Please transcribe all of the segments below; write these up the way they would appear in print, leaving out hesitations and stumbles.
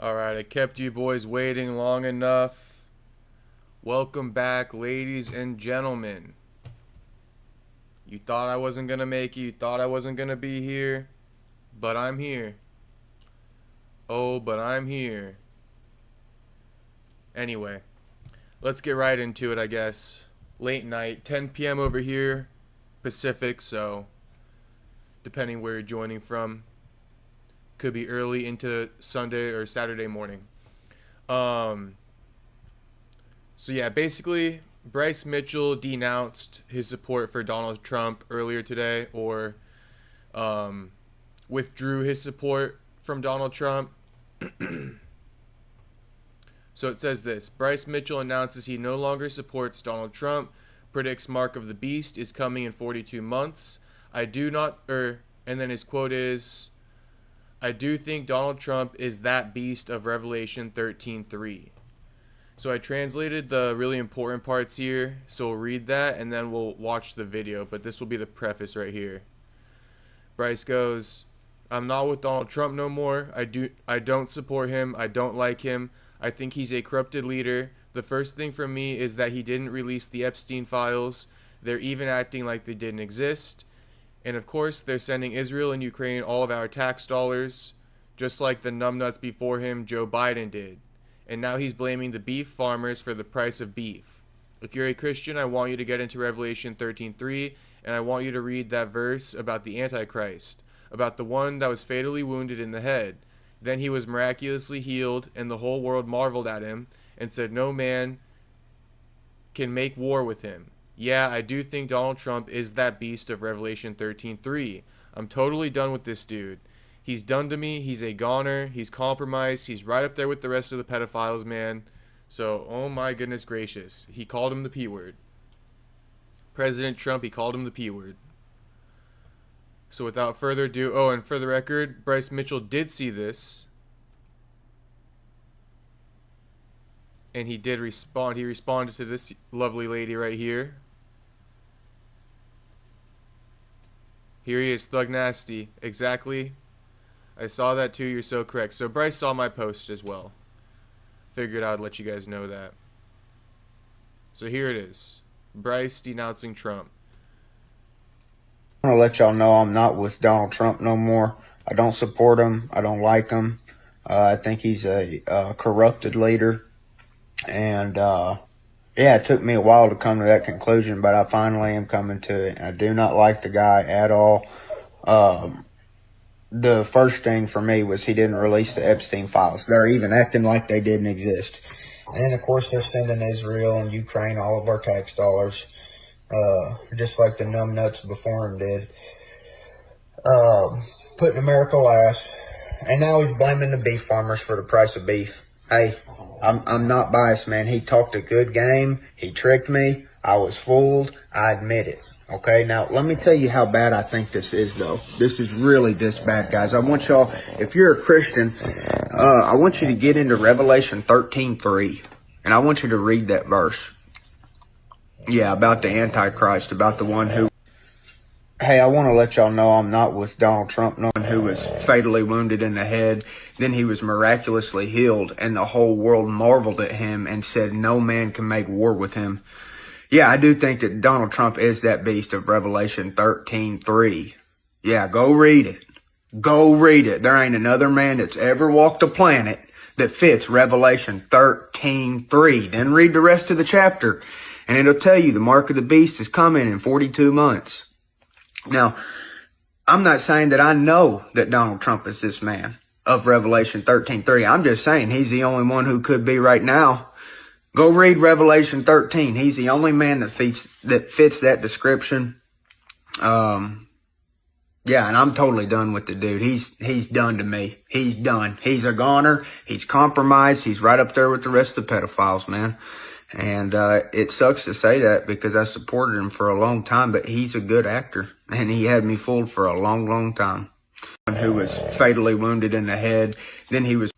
Alright, I kept you boys waiting long enough. Welcome back, ladies and gentlemen. You thought I wasn't gonna make it, you thought I wasn't gonna be here, but I'm here. Oh, but I'm here. Anyway, let's get right into it, I guess. Late night, 10 p.m. over here, Pacific, so depending where you're joining from, could be early into Sunday or Saturday morning. Um, So yeah, basically, Bryce Mitchell denounced his support for Donald Trump earlier today, or um, withdrew his support from Donald Trump. So it says this: Bryce Mitchell announces he no longer supports Donald Trump. Predicts Mark of the Beast is coming in 42 months. I do not, and then his quote is, "I do think Donald Trump is that beast of Revelation 13:3." So I translated the really important parts here, so we'll read that and then we'll watch the video, but this will be the preface right here. Bryce goes, "I'm not with Donald Trump no more. I don't support him. I don't like him. I think he's a corrupted leader. The first thing for me is that he didn't release the Epstein files. They're even acting like they didn't exist. And of course, they're sending Israel and Ukraine all of our tax dollars, just like the numbnuts before him, Joe Biden did. And now he's blaming the beef farmers for the price of beef. If you're a Christian, I want you to get into Revelation 13:3, and I want you to read that verse about the Antichrist, about the one that was fatally wounded in the head. Then he was miraculously healed, and the whole world marveled at him and said no man can make war with him. Yeah, I do think Donald Trump is that beast of Revelation 13:3. I'm totally done with this dude. He's done to me. He's a goner. He's compromised. He's right up there with the rest of the pedophiles, man. So, oh my goodness gracious. He called him the P word. President Trump, he called him the P word. So without further ado, oh, and for the record, Bryce Mitchell did see this. And he did respond. He responded to this lovely lady right here. Here he is, Thug Nasty. Exactly. I saw that too. You're so correct. So Bryce saw my post as well. Figured I'd let you guys know that. So here it is. Bryce denouncing Trump. I want to let y'all know I'm not with Donald Trump no more. I don't support him. I don't like him. I think he's a corrupted leader. And yeah, it took me a while to come to that conclusion, but I finally am coming to it. I do not like the guy at all. The first thing for me was he didn't release the Epstein files. They're even acting like they didn't exist. And of course, they're sending Israel and Ukraine all of our tax dollars, just like the numbnuts before him did. Putting America last. And now he's blaming the beef farmers for the price of beef. Hey, I'm not biased, man. He talked a good game. He tricked me. I was fooled. I admit it. Okay, now let me tell you how bad I think this is, though. This is really this bad, guys. I want y'all, if you're a Christian, I want you to get into Revelation 13:3, and I want you to read that verse. Yeah, about the Antichrist, about the one who... Hey, I want to let y'all know I'm not with Donald Trump, no one who was fatally wounded in the head. Then he was miraculously healed, and the whole world marveled at him and said no man can make war with him. Yeah, I do think that Donald Trump is that beast of Revelation 13:3. Yeah, go read it. Go read it. There ain't another man that's ever walked the planet that fits Revelation 13:3. Then read the rest of the chapter, and it'll tell you the mark of the beast is coming in 42 months. Now, I'm not saying that I know that Donald Trump is this man of Revelation 13:3. I'm just saying he's the only one who could be right now. Go read Revelation 13. He's the only man that fits that description. Yeah, and I'm totally done with the dude. He's done to me. He's done. He's a goner. He's compromised. He's right up there with the rest of the pedophiles, man. And it sucks to say that because I supported him for a long time, but he's a good actor. And he had me fooled for a long, long time. Who was fatally wounded in the head. Then he was...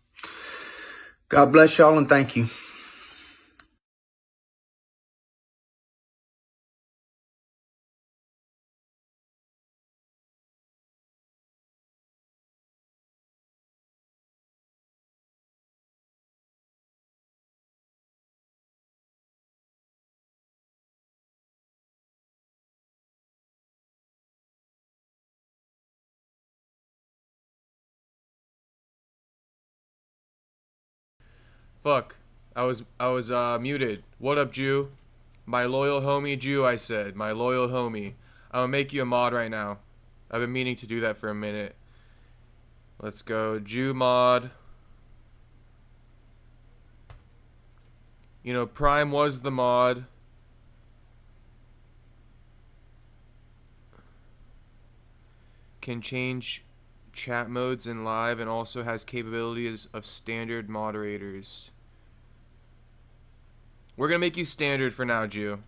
God bless y'all and thank you. Fuck. I was muted. What up, Jew? My loyal homie Jew, I said. My loyal homie. I'm gonna make you a mod right now. I've been meaning to do that for a minute. Let's go. Jew mod. You know, Prime was the mod. Can change chat modes in live and also has capabilities of standard moderators. We're gonna make you standard for now, Jew.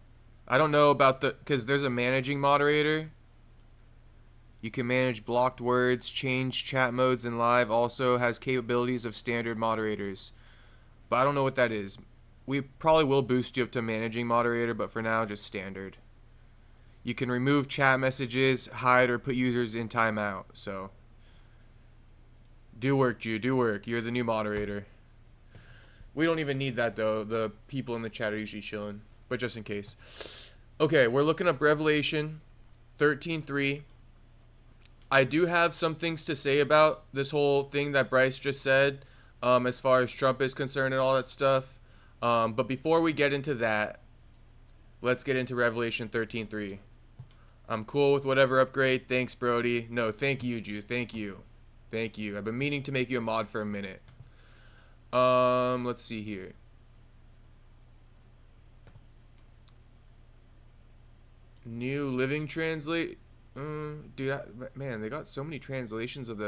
I don't know about because there's a managing moderator. You can manage blocked words, change chat modes in live, also has capabilities of standard moderators. But I don't know what that is. We probably will boost you up to managing moderator, but for now, just standard. You can remove chat messages, hide, or put users in timeout. So, do work, Jew. Do work. You're the new moderator. We don't even need that, though. The people in the chat are usually chilling. But just in case. Okay, we're looking up Revelation 13:3. I do have some things to say about this whole thing that Bryce just said, as far as Trump is concerned and all that stuff. But before we get into that, let's get into Revelation 13:3. I'm cool with whatever upgrade. Thanks, Brody. No, thank you, Jew. Thank you. Thank you. I've been meaning to make you a mod for a minute. Let's see here. New Living Translate. Dude, man, they got so many translations of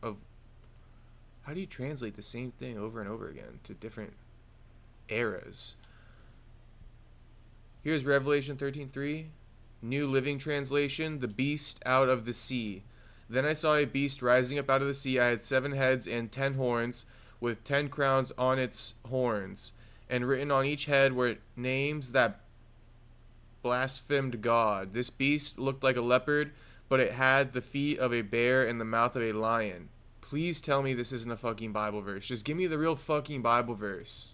how do you translate the same thing over and over again to different eras? Here's Revelation 13:3. New Living Translation. The beast out of the sea. Then I saw a beast rising up out of the sea. I had 7 heads and 10 horns, with 10 crowns on its horns, and written on each head were names that blasphemed God. This beast looked like a leopard, but it had the feet of a bear and the mouth of a lion. Please tell me this isn't a fucking Bible verse. Just give me the real fucking Bible verse.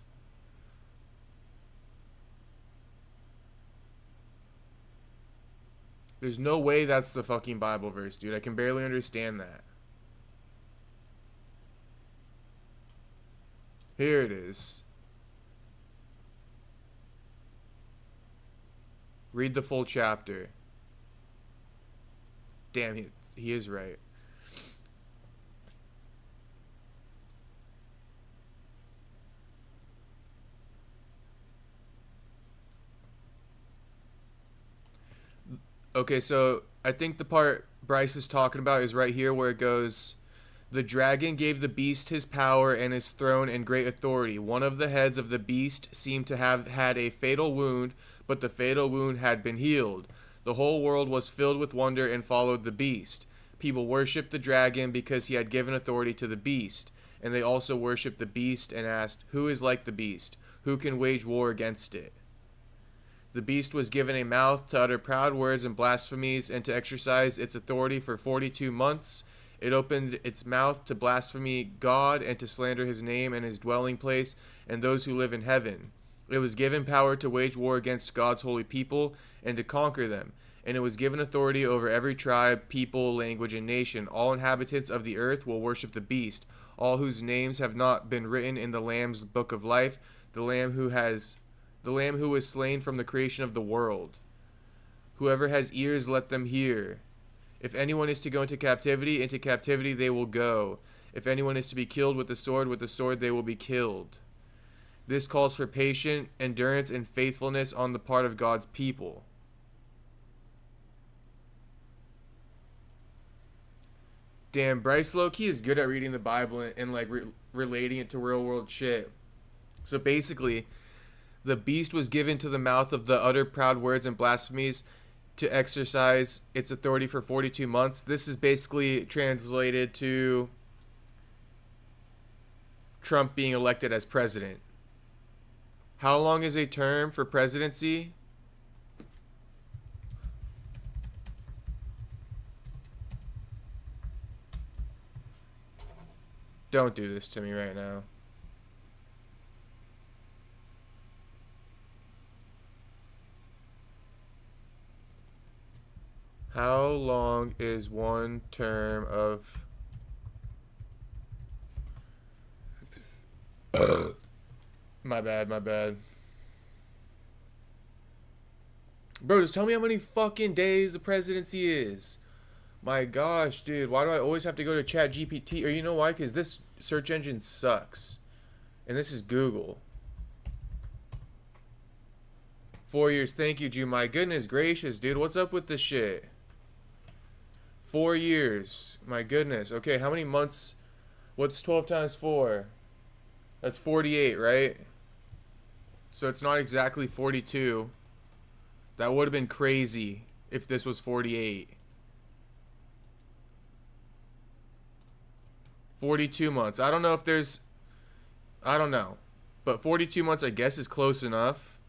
There's no way that's the fucking Bible verse, dude. I can barely understand that. Here it is. Read the full chapter. Damn, he is right. Okay, so I think the part Bryce is talking about is right here where it goes, the dragon gave the beast his power and his throne and great authority. One of the heads of the beast seemed to have had a fatal wound, but the fatal wound had been healed. The whole world was filled with wonder and followed the beast. People worshipped the dragon because he had given authority to the beast. And they also worshipped the beast and asked, who is like the beast? Who can wage war against it? The beast was given a mouth to utter proud words and blasphemies and to exercise its authority for 42 months. It opened its mouth to blaspheme God and to slander his name and his dwelling place and those who live in heaven. It was given power to wage war against God's holy people and to conquer them. And it was given authority over every tribe, people, language, and nation. All inhabitants of the earth will worship the beast, all whose names have not been written in the Lamb's book of life, the Lamb who was slain from the creation of the world. Whoever has ears, let them hear. If anyone is to go into captivity they will go. If anyone is to be killed with the sword they will be killed. This calls for patient endurance and faithfulness on the part of God's people. Damn, Bryce low-key is good at reading the Bible and like relating it to real world shit. So basically, the beast was given to the mouth of the utter proud words and blasphemies to exercise its authority for 42 months. This is basically translated to Trump being elected as president. How long is a term for presidency? Don't do this to me right now. How long is one term of My bad, my bad. Bro, just tell me how many fucking days the presidency is. My gosh, dude, why do I always have to go to Chat GPT? Or you know why? Because this search engine sucks. And this is Google. 4 years, thank you, Jew. My goodness gracious, dude, what's up with this shit? 4 years, my goodness. Okay, how many months? What's 12 times 4? That's 48, right? So it's not exactly 42. That would have been crazy if this was 48. 42 months. I don't know if there's... I don't know. But 42 months, I guess, is close enough.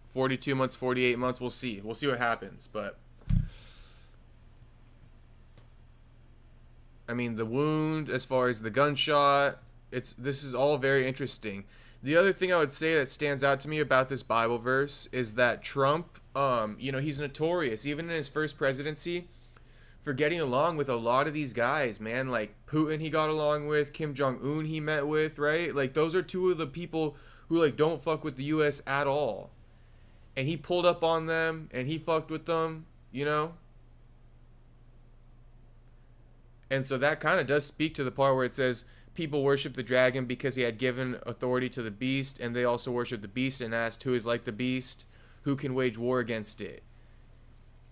42 months, 48 months, we'll see. We'll see what happens, but... I mean, the wound, as far as the gunshot, this is all very interesting. The other thing I would say that stands out to me about this Bible verse is that Trump, he's notorious, even in his first presidency, for getting along with a lot of these guys, man. Like Putin he got along with, Kim Jong-un he met with, right? Like those are two of the people who like don't fuck with the US at all. And he pulled up on them and he fucked with them, you know? And so that kind of does speak to the part where it says people worship the dragon because he had given authority to the beast, and they also worship the beast and asked who is like the beast, who can wage war against it.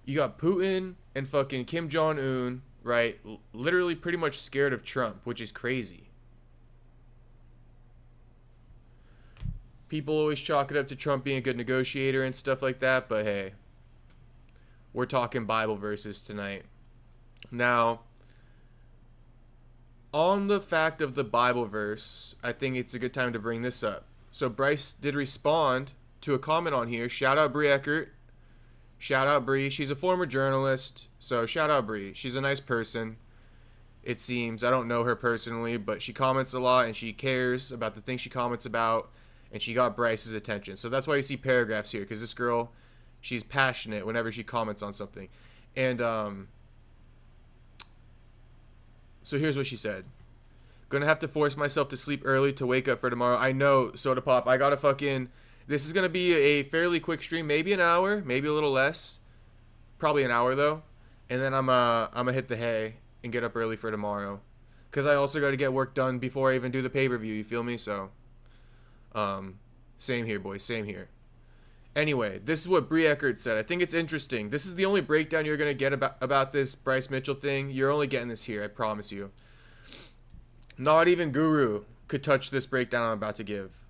You got Putin and fucking Kim Jong-un, right? Literally pretty much scared of Trump, which is crazy. People always chalk it up to Trump being a good negotiator and stuff like that, but hey, we're talking Bible verses tonight. Now, on the fact of the Bible verse, I think it's a good time to bring this up. So Bryce did respond to a comment on here. Shout out Bree Eckert. Shout out Bree. She's a former journalist, so shout out Bree. She's a nice person, it seems. I don't know her personally, but she comments a lot and she cares about the things she comments about, and she got Bryce's attention. So that's why you see paragraphs here, because this girl, she's passionate whenever she comments on something. And so here's what she said. Gonna have to force myself to sleep early to wake up for tomorrow. I know, Soda Pop. I gotta fucking... This is gonna be a fairly quick stream. Maybe an hour. Maybe a little less. Probably an hour, though. And then I'm gonna hit the hay and get up early for tomorrow. Because I also gotta get work done before I even do the pay-per-view. You feel me? So, same here, boys. Same here. Anyway, this is what Bree Eckert said. I think it's interesting. This is the only breakdown you're going to get about this Bryce Mitchell thing. You're only getting this here, I promise you. Not even Guru could touch this breakdown I'm about to give.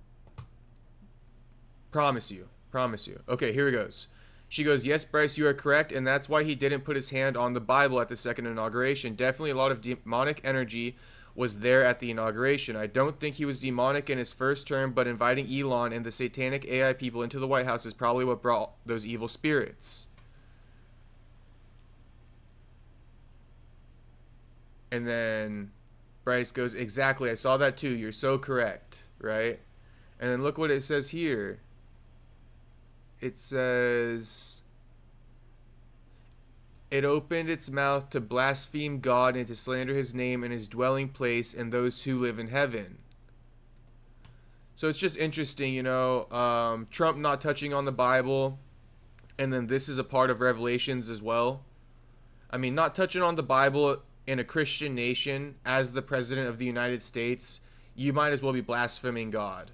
Promise you. Promise you. Okay, here it goes. She goes, yes, Bryce, you are correct, and that's why he didn't put his hand on the Bible at the second inauguration. Definitely a lot of demonic energy was there at the inauguration. I don't think he was demonic in his first term, but inviting Elon and the satanic AI people into the White House is probably what brought those evil spirits. And then Bryce goes, exactly, I saw that too. You're so correct, right? And then look what it says here. It says... It opened its mouth to blaspheme God and to slander his name and his dwelling place and those who live in heaven. So it's just interesting, you know, Trump not touching on the Bible, and then this is a part of Revelations as well. I mean, not touching on the Bible in a Christian nation as the president of the United States, you might as well be blaspheming God.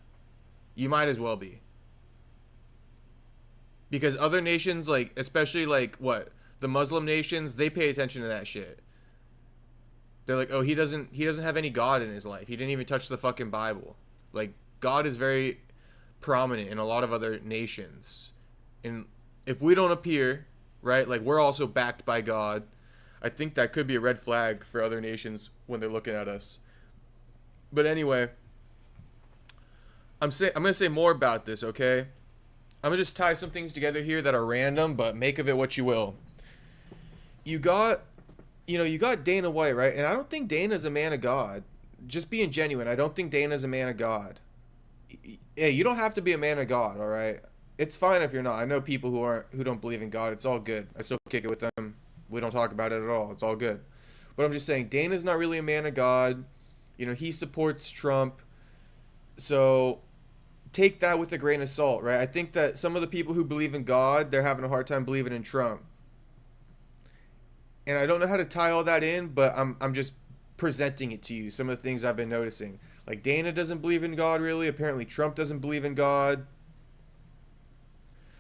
You might as well be. Because other nations, like, especially like, what? The Muslim nations, they pay attention to that shit. They're like, oh, he doesn't have any God in his life. He didn't even touch the fucking Bible. Like, God is very prominent in a lot of other nations. And if we don't appear, right, like we're also backed by God, I think that could be a red flag for other nations when they're looking at us. But anyway, I'm going to say more about this, okay? I'm going to just tie some things together here that are random, but make of it what you will. You got Dana White, right? And I don't think Dana's a man of God. Just being genuine, I don't think Dana's a man of God. Hey, you don't have to be a man of God, all right? It's fine if you're not. I know people who don't believe in God. It's all good. I still kick it with them. We don't talk about it at all. It's all good. But I'm just saying, Dana's not really a man of God. You know, he supports Trump. So take that with a grain of salt, right? I think that some of the people who believe in God, they're having a hard time believing in Trump. And I don't know how to tie all that in, but I'm just presenting it to you. Some of the things I've been noticing. Like Dana doesn't believe in God really. Apparently Trump doesn't believe in God.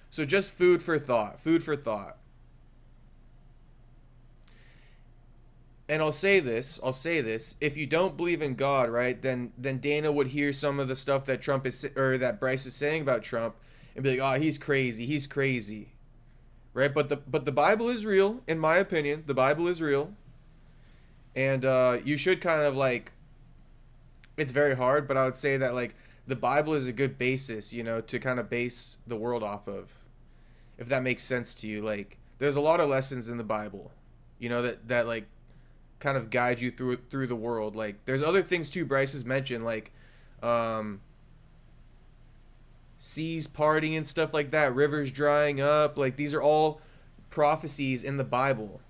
So just food for thought. Food for thought. And I'll say this. If you don't believe in God, right, then Dana would hear some of the stuff that Trump is or that Bryce is saying about Trump and be like, "Oh, he's crazy. He's crazy." Right? But the Bible is real, in my opinion. The Bible is real. And you should kind of like, it's very hard, but I would say that like the Bible is a good basis, you know, to kind of base the world off of. If that makes sense to you. Like there's a lot of lessons in the Bible, you know, that like kind of guide you through the world. Like there's other things too Bryce has mentioned, like seas parting and stuff like that, rivers drying up. Like these are all prophecies in the Bible,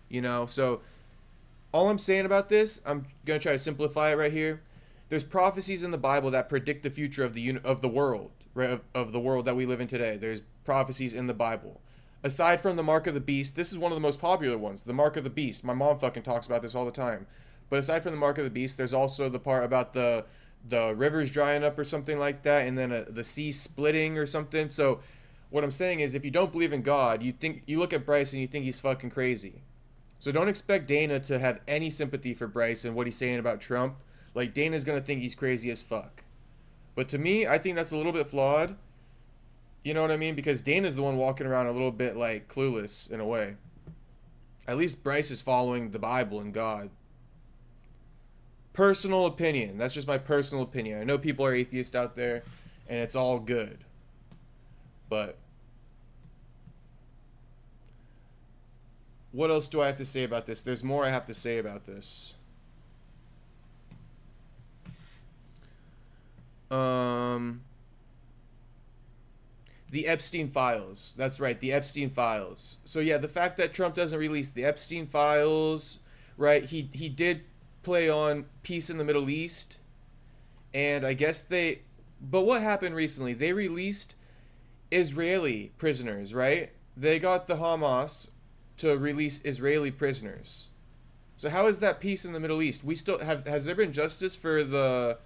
you know. So all I'm saying about this, I'm gonna try to simplify it right here. There's prophecies in the Bible that predict the future of the world, right? Of the world that we live in today. There's prophecies in the Bible. Aside from the mark of the beast, this is one of the most popular ones, the mark of the beast. My mom fucking talks about this all the time. But aside from the mark of the beast, there's also the part about the rivers drying up or something like that, and then the sea splitting or something. So what I'm saying is, if you don't believe in God, you look at Bryce and you think he's fucking crazy. So don't expect Dana to have any sympathy for Bryce and what he's saying about Trump. Like Dana's gonna think he's crazy as fuck. But to me, I think that's a little bit flawed. You know what I mean? Because Dana's the one walking around a little bit like clueless in a way. At least Bryce is following the Bible and God. Personal opinion. That's just my personal opinion. I know people are atheists out there, and it's all good. But what else do I have to say about this? There's more I have to say about this. The Epstein files. That's right, the Epstein files. So yeah, the fact that Trump doesn't release the Epstein files, right? He did play on peace in the Middle East, and I guess but what happened recently? They released Israeli prisoners, right? They got the Hamas to release Israeli prisoners. So how is that peace in the Middle East? We still has there been justice for the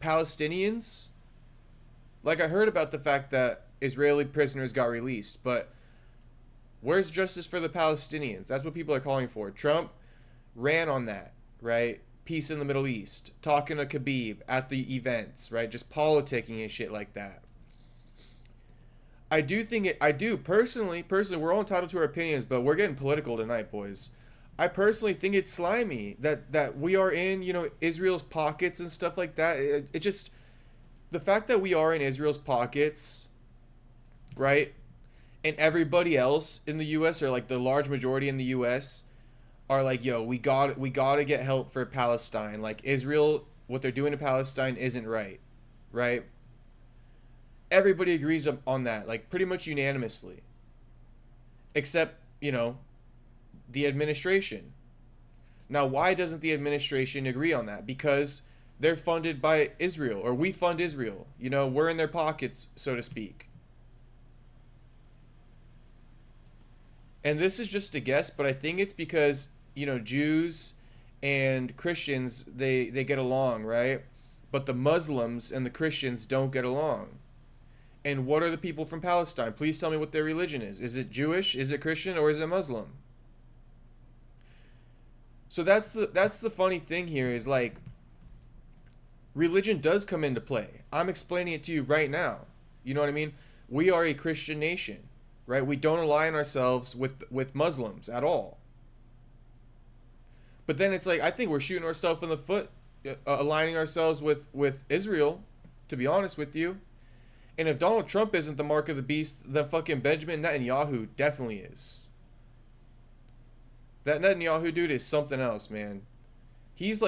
Palestinians? Like I heard about the fact that Israeli prisoners got released, but where's justice for the Palestinians? That's what people are calling for. Trump ran on that, right? Peace in the Middle East, talking to Khabib at the events, right? Just politicking and shit like that. I do personally, we're all entitled to our opinions, but we're getting political tonight, boys. I personally think it's slimy that we are in, you know, Israel's pockets and stuff like that. It just, the fact that we are in Israel's pockets, right? And everybody else in the US, or like the large majority in the US, are like, yo, we got to get help for Palestine. Like Israel, what they're doing to Palestine isn't right, right? Everybody agrees on that, like pretty much unanimously, except, you know, the administration. Now, why doesn't the administration agree on that? Because they're funded by Israel, or we fund Israel. You know, we're in their pockets, so to speak. And this is just a guess, but I think it's because, you know, Jews and Christians, they get along, right? But the Muslims and the Christians don't get along. And what are the people from Palestine? Please tell me what their religion is. Is it Jewish? Is it Christian? Or is it Muslim? So that's the funny thing here is like, religion does come into play. I'm explaining it to you right now. You know what I mean? We are a Christian nation, right? We don't align ourselves with Muslims at all. But then it's like, I think we're shooting ourselves in the foot, aligning ourselves with Israel, to be honest with you. And if Donald Trump isn't the mark of the beast, then fucking Benjamin Netanyahu definitely is. That Netanyahu dude is something else, man. He's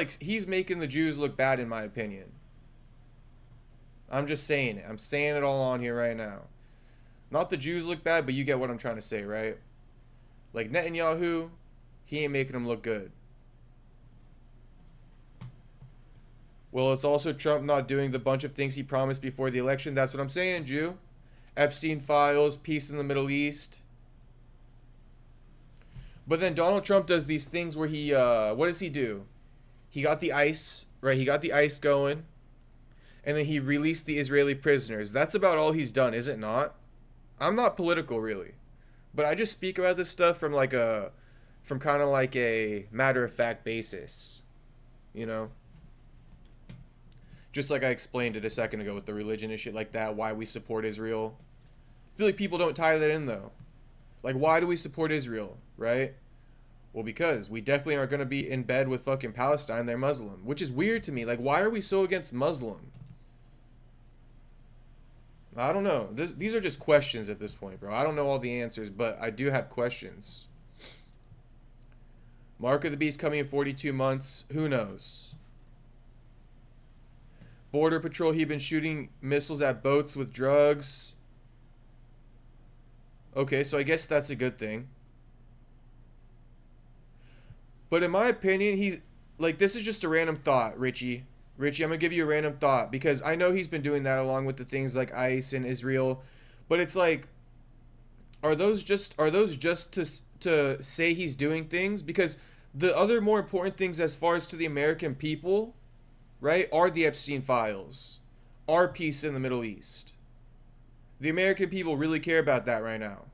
making the Jews look bad, in my opinion. I'm just saying it. I'm saying it all on here right now. Not the Jews look bad, but you get what I'm trying to say, right? Like Netanyahu, he ain't making them look good. Well, it's also Trump not doing the bunch of things he promised before the election. That's what I'm saying, Jew. Epstein files, peace in the Middle East. But then Donald Trump does these things where he, what does he do? He got the ICE, right? He got the ICE going, and then he released the Israeli prisoners. That's about all he's done, is it not? I'm not political, really, but I just speak about this stuff from from kind of like a matter of fact basis, you know? Just like I explained it a second ago with the religion and shit like that, why we support Israel. I feel like people don't tie that in though. Like, why do we support Israel, right? Well, because we definitely aren't going to be in bed with fucking Palestine. They're Muslim, which is weird to me. Like, why are we so against Muslim? I don't know. These are just questions at this point, bro. I don't know all the answers, but I do have questions. Mark of the Beast coming in 42 months. Who knows? Border Patrol, he been shooting missiles at boats with drugs. Okay, so I guess that's a good thing. But in my opinion, he's like, this is just a random thought, Richie. Richie, I'm gonna give you a random thought because I know he's been doing that along with the things like ICE and Israel, but it's like, are those just to say he's doing things? Because the other more important things as far as to the American people, right, are the Epstein files, are peace in the Middle East. The American people really care about that right now,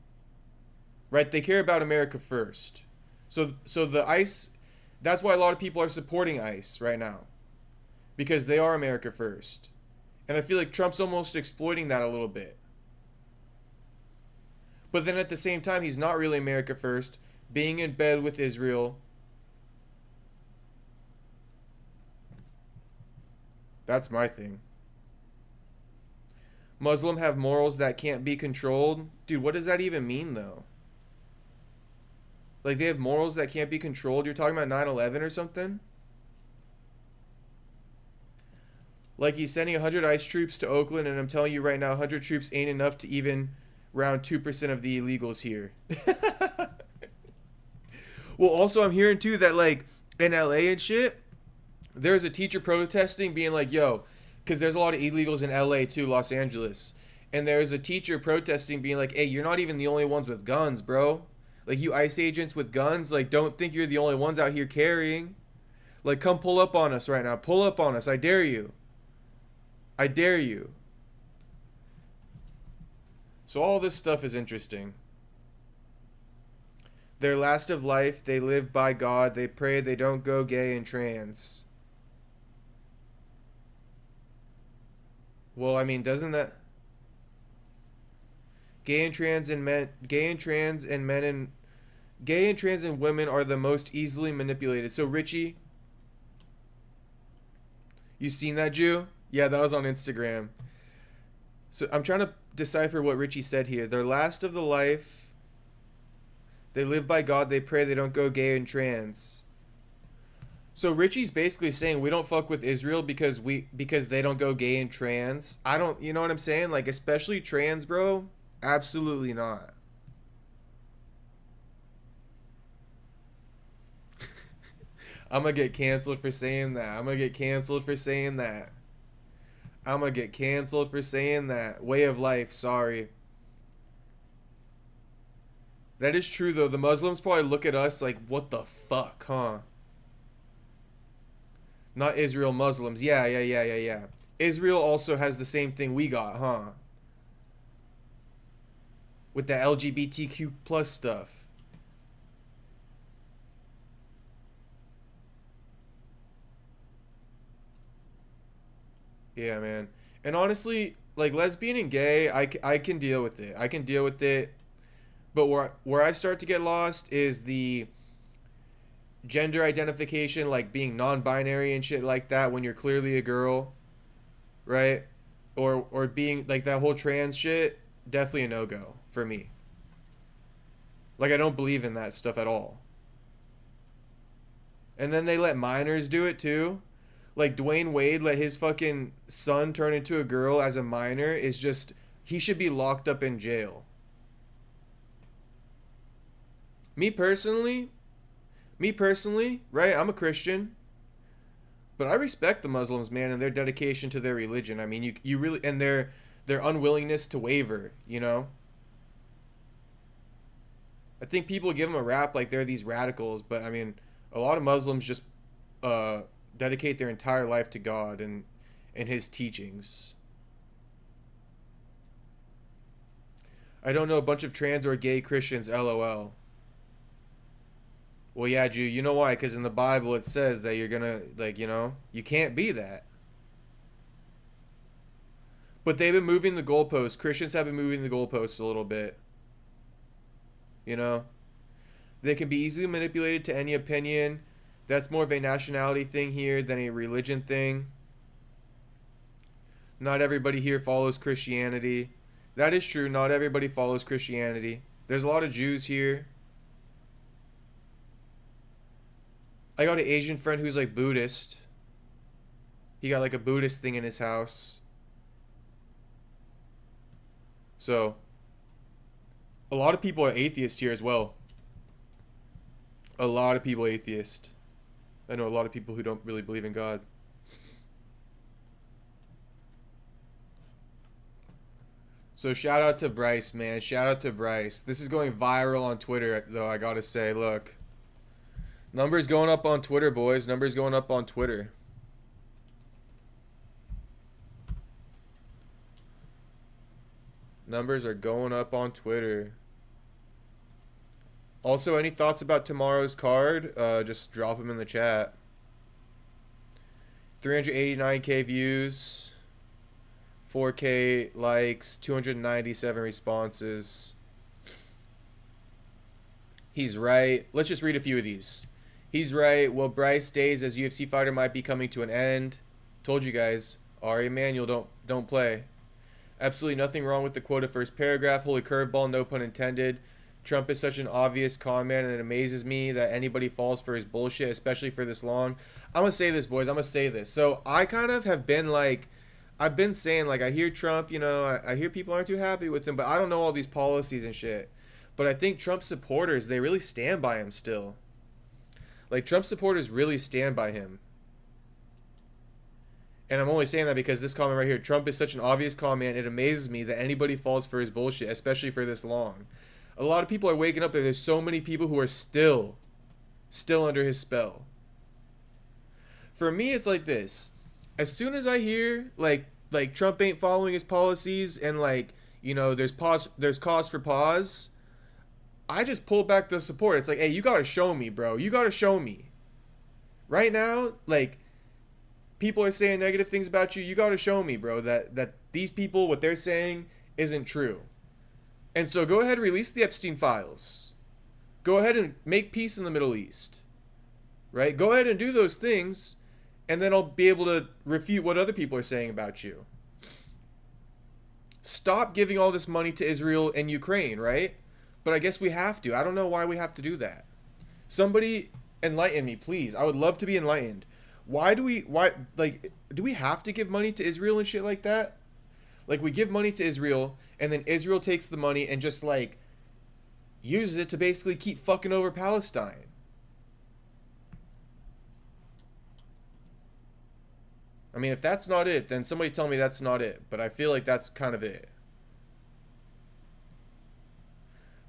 right? They care about America first. So the ICE, that's why a lot of people are supporting ICE right now, because they are America first. And I feel like Trump's almost exploiting that a little bit. But then at the same time, he's not really America first, being in bed with Israel. That's my thing. Muslim have morals that can't be controlled. Dude, what does that even mean, though? Like, they have morals that can't be controlled? You're talking about 9/11 or something? Like, he's sending 100 ICE troops to Oakland, and I'm telling you right now, 100 troops ain't enough to even round 2% of the illegals here. Well, also, I'm hearing, too, that, like, in LA and shit, there's a teacher protesting being like, yo, because there's a lot of illegals in LA, too, Los Angeles. And there's a teacher protesting being like, hey, you're not even the only ones with guns, bro. Like, you ICE agents with guns, like, don't think you're the only ones out here carrying. Like, come pull up on us right now. Pull up on us. I dare you. I dare you. So all this stuff is interesting. Their last of life, they live by God. They pray they don't go gay and trans. Well, I mean, doesn't that... Gay and trans and women are the most easily manipulated. So Richie, you seen that, Jew? Yeah, that was on Instagram. So I'm trying to decipher what Richie said here. Their last of the life, they live by God, they pray they don't go gay and trans. So Richie's basically saying we don't fuck with Israel because they don't go gay and trans. I don't, you know what I'm saying? Like, especially trans, bro. Absolutely not. I'm gonna get canceled for saying that. I'm gonna get canceled for saying that. I'm gonna get canceled for saying that. Way of life, sorry. That is true, though. The Muslims probably look at us like, what the fuck, huh? Not Israel, Muslims. Yeah. Israel also has the same thing we got, huh? With the LGBTQ plus stuff. Yeah, man. And honestly, like, lesbian and gay, I can deal with it. I can deal with it. But where I start to get lost is the gender identification, like being non-binary and shit like that when you're clearly a girl, right? Or being like that whole trans shit, definitely a no-go for me. Like, I don't believe in that stuff at all. And then they let minors do it too. Like, Dwayne Wade let his fucking son turn into a girl as a minor is just, he should be locked up in jail. Me personally, right? I'm a Christian. But I respect the Muslims, man, and their dedication to their religion. I mean, you really, and their unwillingness to waver, you know? I think people give them a rap like they're these radicals, but I mean, a lot of Muslims just uh, dedicate their entire life to God and His teachings. I don't know a bunch of trans or gay Christians, lol. Well, yeah, Jew, you know why? Because in the Bible it says that you're gonna, like, you know, you can't be that. But they've been moving the goalposts. Christians have been moving the goalposts a little bit. You know? They can be easily manipulated to any opinion. That's more of a nationality thing here than a religion thing. Not everybody here follows Christianity. That is true. Not everybody follows Christianity. There's a lot of Jews here. I got an Asian friend who's like Buddhist. He got like a Buddhist thing in his house. So, a lot of people are atheist here as well. A lot of people atheist. I know a lot of people who don't really believe in God. So shout out to Bryce, man. Shout out to Bryce. This is going viral on Twitter, though, I gotta say. Look. Numbers going up on Twitter, boys. Numbers going up on Twitter. Numbers are going up on Twitter. Also, any thoughts about tomorrow's card? Just drop them in the chat. 389k views. 4k likes. 297 responses. He's right. Let's just read a few of these. He's right. Well, Bryce days as UFC fighter might be coming to an end. Told you guys. Ari Emanuel, don't play. Absolutely nothing wrong with the quoted first paragraph. Holy curveball, no pun intended. Trump is such an obvious con man, and it amazes me that anybody falls for his bullshit, especially for this long. I'm going to say this, boys. I'm going to say this. So I kind of have been like, I've been saying, like, I hear Trump, you know, I hear people aren't too happy with him, but I don't know all these policies and shit. But I think Trump supporters, they really stand by him still. Like, Trump supporters really stand by him. And I'm only saying that because this comment right here, Trump is such an obvious con man, it amazes me that anybody falls for his bullshit, especially for this long. A lot of people are waking up there. There's so many people who are still under his spell. For me, it's like this. As soon as I hear, like Trump ain't following his policies and, like, you know, there's cause for pause, I just pull back the support. It's like, hey, you gotta show me, bro. You gotta show me. Right now, like, people are saying negative things about you. You gotta show me, bro, that these people, what they're saying isn't true. And so go ahead and release the Epstein files. Go ahead and make peace in the Middle East. Right? Go ahead and do those things, and then I'll be able to refute what other people are saying about you. Stop giving all this money to Israel and Ukraine, right? But I guess we have to. I don't know why we have to do that. Somebody enlighten me, please. I would love to be enlightened. Do we have to give money to Israel and shit like that? Like, we give money to Israel, and then Israel takes the money and just, like, uses it to basically keep fucking over Palestine. I mean, if that's not it, then somebody tell me that's not it. But I feel like that's kind of it.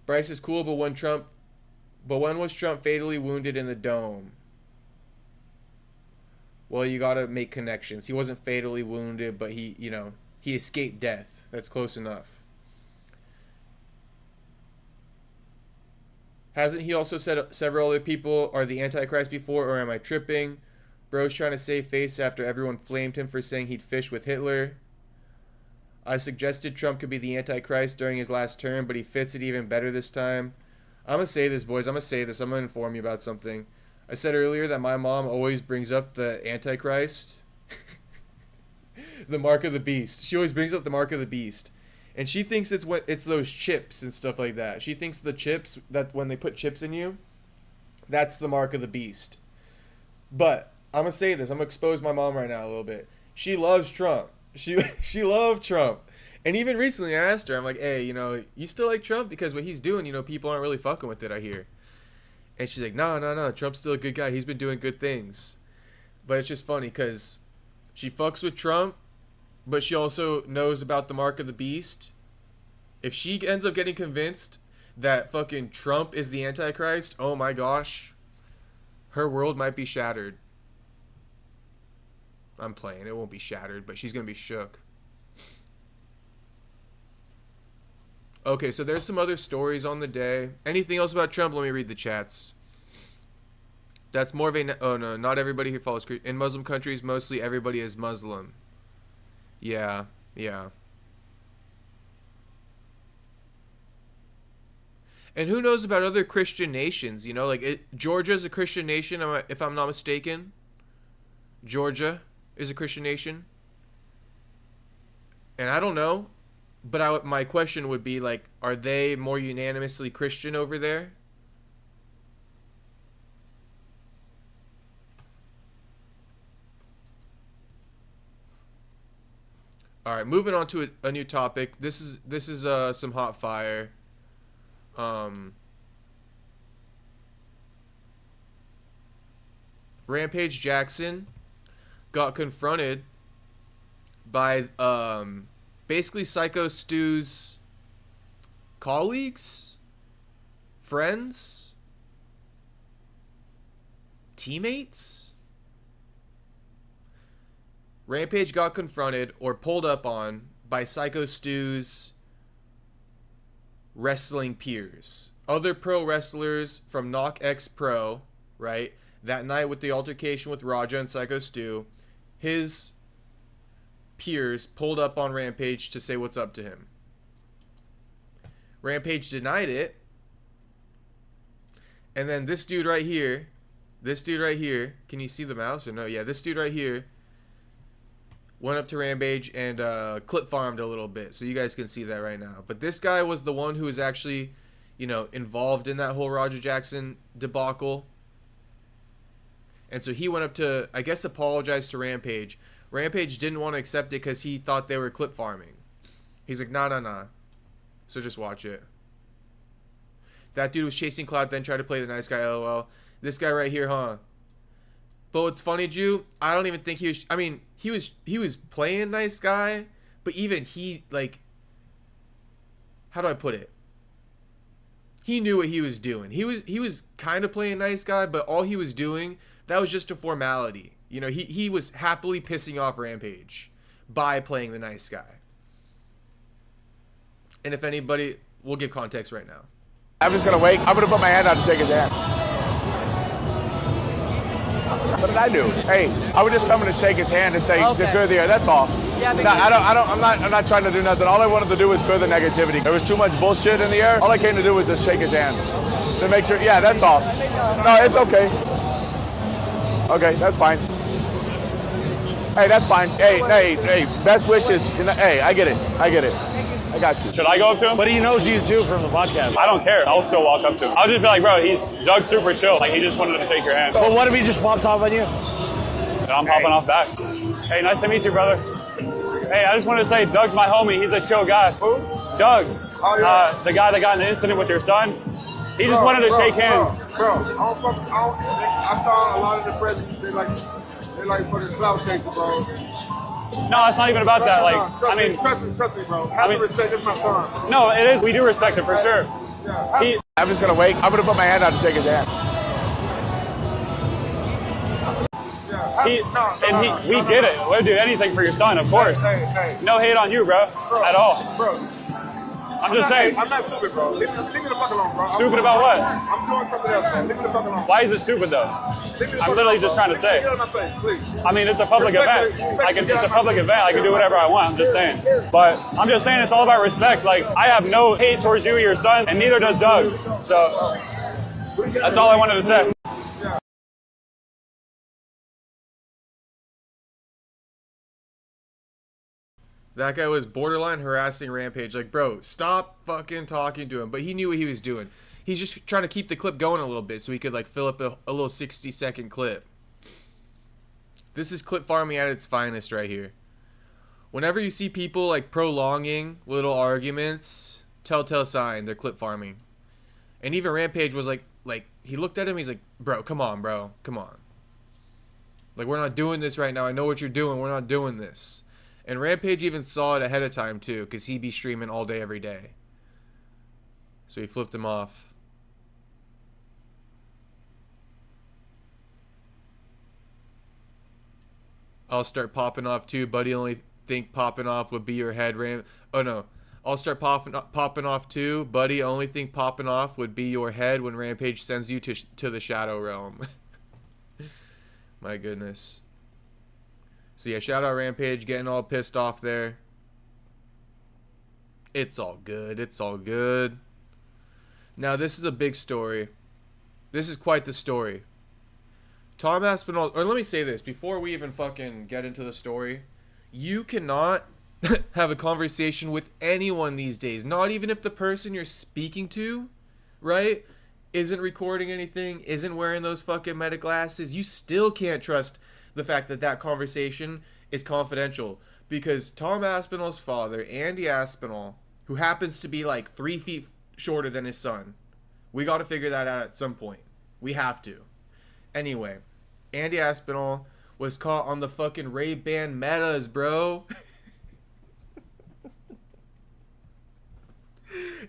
Bryce is cool, but when was Trump fatally wounded in the dome? Well, you gotta make connections. He wasn't fatally wounded, but he escaped death. That's close enough. Hasn't he also said several other people are the Antichrist before, or am I tripping? Bro's trying to save face after everyone flamed him for saying he'd fish with Hitler. I suggested Trump could be the Antichrist during his last term, but he fits it even better this time. I'm going to say this, boys. I'm going to say this. I'm going to inform you about something. I said earlier that my mom always brings up the Antichrist. The mark of the beast. She always brings up the mark of the beast. And she thinks it's those chips and stuff like that. She thinks the chips, that when they put chips in you, that's the mark of the beast. But I'm going to say this. I'm going to expose my mom right now a little bit. She loves Trump. She loved Trump. And even recently I asked her, I'm like, hey, you still like Trump? Because what he's doing, people aren't really fucking with it, I hear. And she's like, no, Trump's still a good guy. He's been doing good things. But it's just funny because she fucks with Trump, but she also knows about the mark of the beast. If she ends up getting convinced that fucking Trump is the Antichrist, oh my gosh, her world might be shattered. I'm playing. It won't be shattered, but she's going to be shook. Okay, so there's some other stories on the day. Anything else about Trump? Let me read the chats. That's more of a... Oh, no. Not everybody who follows... In Muslim countries, mostly everybody is Muslim. Yeah. Yeah. And who knows about other Christian nations? You know, like... Georgia's a Christian nation, if I'm not mistaken. Georgia is a Christian nation. And I don't know. But my question would be, like, are they more unanimously Christian over there? All right, moving on to a new topic. This is some hot fire. Rampage Jackson got confronted by basically Syko Stu's colleagues, friends, teammates. Rampage got confronted or pulled up on by Syko Stu's wrestling peers. Other pro wrestlers from KnokX Pro, right? That night with the altercation with Raja and Syko Stu, his peers pulled up on Rampage to say what's up to him. Rampage denied it. And then this dude right here, can you see the mouse or no? Yeah, this dude right here went up to Rampage and clip farmed a little bit. So you guys can see that right now. But this guy was the one who was actually, you know, involved in that whole Raja Jackson debacle. And so he went up to, I guess, apologize to Rampage. Rampage didn't want to accept it because he thought they were clip farming. He's like, nah. So just watch it. That dude was chasing clout, then tried to play the nice guy, lol. This guy right here, huh? But what's funny, Jew, I don't even think he was... I mean, he was playing nice guy, but even he, like... How do I put it? He knew what he was doing. He was kind of playing nice guy, but all he was doing, that was just a formality. You know, he was happily pissing off Rampage by playing the nice guy. And if anybody... We'll give context right now. I'm just going to wait. I'm going to put my hand out to shake his hand. What did I do? Hey, I was just coming to shake his hand and say, okay, to clear the air. That's all. Yeah, no, I'm not trying to do nothing. All I wanted to do was clear the negativity. There was too much bullshit in the air. All I came to do was just shake his hand to make sure. Yeah, that's all. No, it's okay. Okay, that's fine. Hey, that's fine. Hey, best wishes. Hey, I get it. I got you. Should I go up to him? But he knows you too from the podcast. I don't care. I'll still walk up to him. I'll just be like, bro, Doug's super chill. Like, he just wanted to shake your hand. But what if he just pops off on you? And I'm hopping off back. Hey, nice to meet you, brother. Hey, I just wanted to say, Doug's my homie. He's a chill guy. Who? Doug. Oh, yeah. The guy that got in the incident with your son. He just wanted to shake hands. I saw a lot of the presidents, they like for the clout chaser, bro. No, it's not even about that. Like, trust me, bro. Have to respect him, my son. No, it is. We do respect it for sure. Yeah. I'm just going to wait. I'm going to put my hand out to shake his hand. We get it. We'll do anything for your son, of course. Hey. No hate on you, bro, at all. Bro. I'm just saying. I'm not stupid, bro. Leave me the fuck alone, bro. Stupid about what? I'm doing something else, man. Leave me the fuck alone. Why is it stupid, though? I'm literally just trying to say. Get on my face, please. I mean, it's a public event. It's a public event. I can do whatever I want. I'm just saying. But I'm just saying it's all about respect. Like, I have no hate towards you or your son, and neither does Doug. So that's all I wanted to say. That guy was borderline harassing Rampage. Like, bro, stop fucking talking to him. But he knew what he was doing. He's just trying to keep the clip going a little bit so he could, like, fill up a little 60-second clip. This is clip farming at its finest right here. Whenever you see people, like, prolonging little arguments, telltale sign, they're clip farming. And even Rampage was like, he looked at him, he's like, bro, come on, bro. Come on. Like, we're not doing this right now. I know what you're doing. We're not doing this. And Rampage even saw it ahead of time, too, because he'd be streaming all day, every day. So he flipped him off. I'll start popping off, too. Buddy only think popping off would be your head. Oh, no. I'll start popping off, too. Buddy only think popping off would be your head when Rampage sends you to the Shadow Realm. My goodness. So, yeah, shout out Rampage getting all pissed off there. It's all good. It's all good. Now, this is a big story. This is quite the story. Tom Aspinall, or let me say this before we even fucking get into the story. You cannot have a conversation with anyone these days, not even if the person you're speaking to, right, isn't recording anything, isn't wearing those fucking meta glasses. You still can't trust the fact that that conversation is confidential, because Tom Aspinall's father, Andy Aspinall, who happens to be like 3 feet shorter than his son, we got to figure that out at some point. We have to. Anyway, Andy Aspinall was caught on the fucking Ray-Ban metas, bro.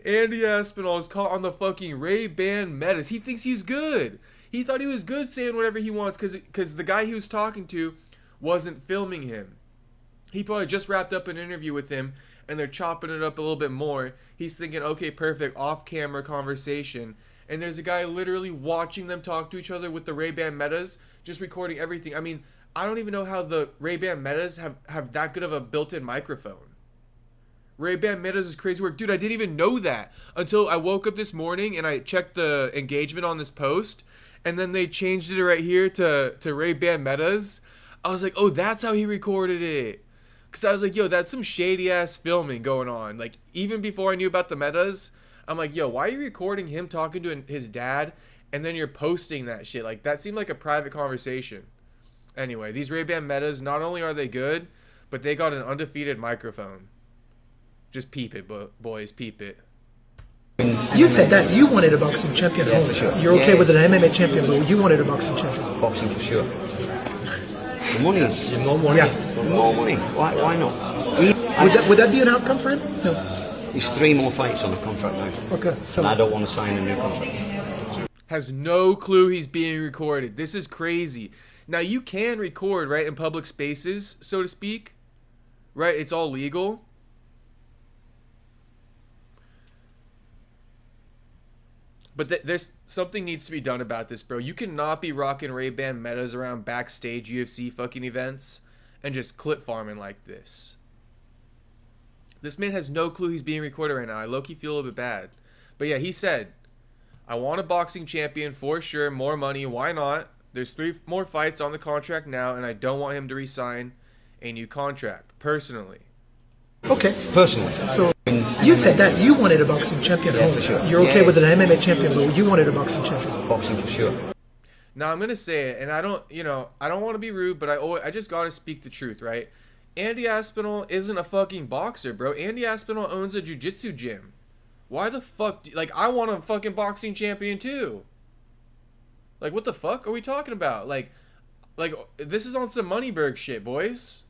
Andy Aspinall is caught on the fucking Ray-Ban metas. He thinks he's good. He thought he was good saying whatever he wants because the guy he was talking to wasn't filming him. He probably just wrapped up an interview with him and they're chopping it up a little bit more. He's thinking, okay, perfect, off-camera conversation. And there's a guy literally watching them talk to each other with the Ray-Ban metas, just recording everything. I mean, I don't even know how the Ray-Ban metas have that good of a built-in microphone. Ray-Ban metas is crazy work. Dude, I didn't even know that until I woke up this morning and I checked the engagement on this post, and then they changed it right here to Ray-Ban metas. I was like, oh, that's how he recorded it. Because I was like, yo, that's some shady-ass filming going on. Like, even before I knew about the metas, I'm like, yo, why are you recording him talking to his dad and then you're posting that shit? Like, that seemed like a private conversation. Anyway, these Ray-Ban metas, not only are they good, but they got an undefeated microphone. Just peep it, boys, peep it. You said that you wanted a boxing champion. Yeah, for sure. You're okay with an MMA champion, but you wanted a boxing champion. Boxing for sure. The money is... More money. Yeah. More money. Why not? Would that be an outcome for him? No. He's 3 more fights on the contract now. Okay. So and I don't want to sign a new contract. Has no clue he's being recorded. This is crazy. Now, you can record, right, in public spaces, so to speak. Right? It's all legal. But there's something needs to be done about this, bro. You cannot be rocking Ray-Ban metas around backstage UFC fucking events and just clip farming like this. This man has no clue he's being recorded right now. I low-key feel a little bit bad. But yeah, he said, I want a boxing champion for sure. More money. Why not? There's 3 more fights on the contract now, and I don't want him to re-sign a new contract, personally. okay. Personally. So you said that you wanted a boxing champion. Yeah, for sure. You're okay with an MMA champion, but you wanted a boxing champion. Boxing for sure. Now, I'm going to say it, and I don't want to be rude, but I just got to speak the truth, right? Andy Aspinall isn't a fucking boxer, bro. Andy Aspinall owns a jiu-jitsu gym. Why the fuck? I want a fucking boxing champion, too. Like, what the fuck are we talking about? Like, this is on some Moneyberg shit, boys.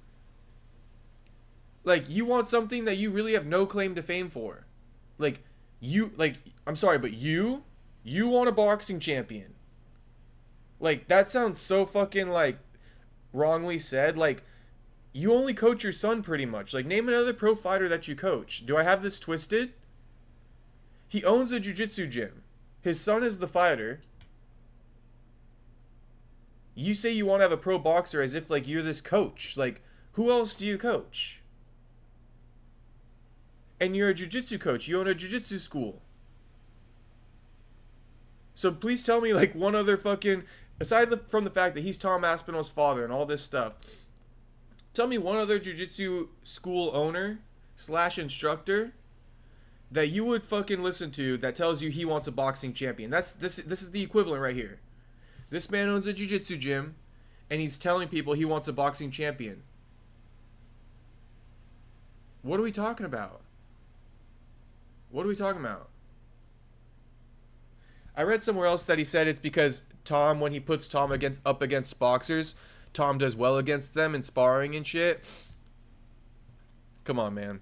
Like, you want something that you really have no claim to fame for. I'm sorry, but you want a boxing champion. Like, that sounds so fucking, wrongly said. Like, you only coach your son pretty much. Like, name another pro fighter that you coach. Do I have this twisted? He owns a jiu-jitsu gym. His son is the fighter. You say you want to have a pro boxer as if, you're this coach. Like, who else do you coach? And you're a jiu-jitsu coach. You own a jiu-jitsu school. So please tell me, one other fucking... Aside from the fact that he's Tom Aspinall's father and all this stuff, tell me one other jiu-jitsu school owner / instructor that you would fucking listen to that tells you he wants a boxing champion. This is the equivalent right here. This man owns a jiu-jitsu gym, and he's telling people he wants a boxing champion. What are we talking about? What are we talking about? I read somewhere else that he said it's because Tom, when he puts Tom up against boxers, Tom does well against them in sparring and shit. Come on, man.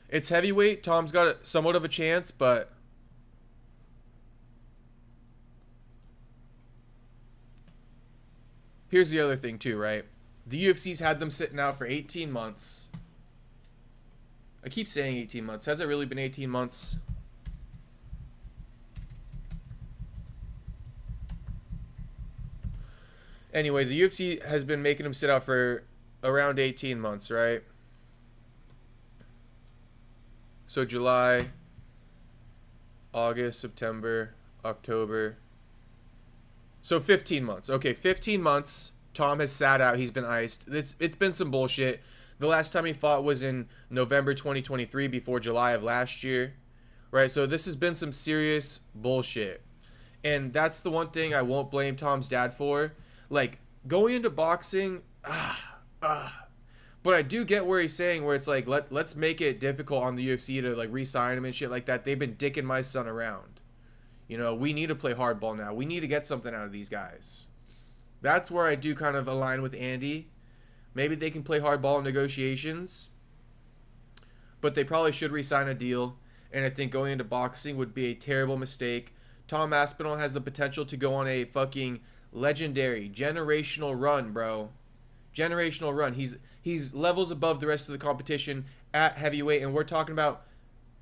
It's heavyweight. Tom's got somewhat of a chance, but here's the other thing too, right? The UFC's had them sitting out for 18 months. I keep saying 18 months. Has it really been 18 months? Anyway, the UFC has been making them sit out for around 18 months, right? So July, August, September, October. So 15 months. Okay, 15 months. Tom has sat out. He's been iced. It's been some bullshit. The last time he fought was in November 2023 before July of last year. Right? So this has been some serious bullshit. And that's the one thing I won't blame Tom's dad for. Like, going into boxing, but I do get where he's saying, where it's like, let's make it difficult on the UFC to like re-sign him and shit like that. They've been dicking my son around. You know, we need to play hardball now. We need to get something out of these guys. That's where I do kind of align with Andy. Maybe they can play hardball in negotiations, but they probably should re-sign a deal. And I think going into boxing would be a terrible mistake. Tom Aspinall has the potential to go on a fucking legendary generational run, bro. Generational run. He's levels above the rest of the competition at heavyweight, and we're talking about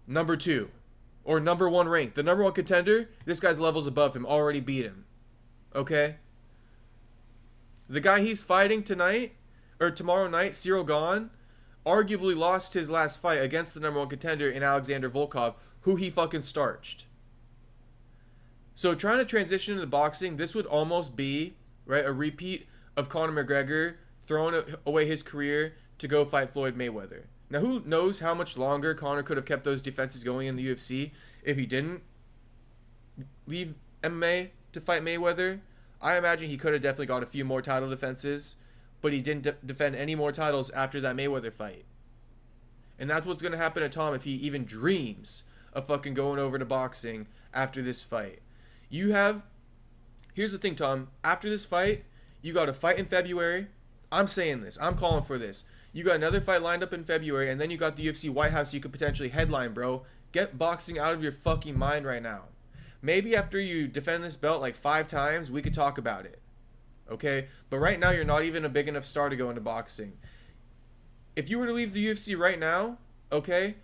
number 2 or number 1 ranked. The number 1 contender, this guy's levels above him, already beat him. Okay? The guy he's fighting tonight or tomorrow night, Cyril Gane, arguably lost his last fight against the number 1 contender in Alexander Volkov, who he fucking starched. So trying to transition into boxing, this would almost be, right, a repeat of Conor McGregor throwing away his career to go fight Floyd Mayweather. Now, who knows how much longer Conor could have kept those defenses going in the UFC if he didn't leave MMA to fight Mayweather. I imagine he could have definitely got a few more title defenses, but he didn't defend any more titles after that Mayweather fight. And that's what's going to happen to Tom if he even dreams of fucking going over to boxing after this fight. Here's the thing, Tom. After this fight, you got a fight in February. I'm saying this. I'm calling for this. You got another fight lined up in February, and then you got the UFC White House you could potentially headline, bro. Get boxing out of your fucking mind right now. Maybe after you defend this belt like 5 times, we could talk about it. Okay? But right now, you're not even a big enough star to go into boxing. If you were to leave the UFC right now, okay,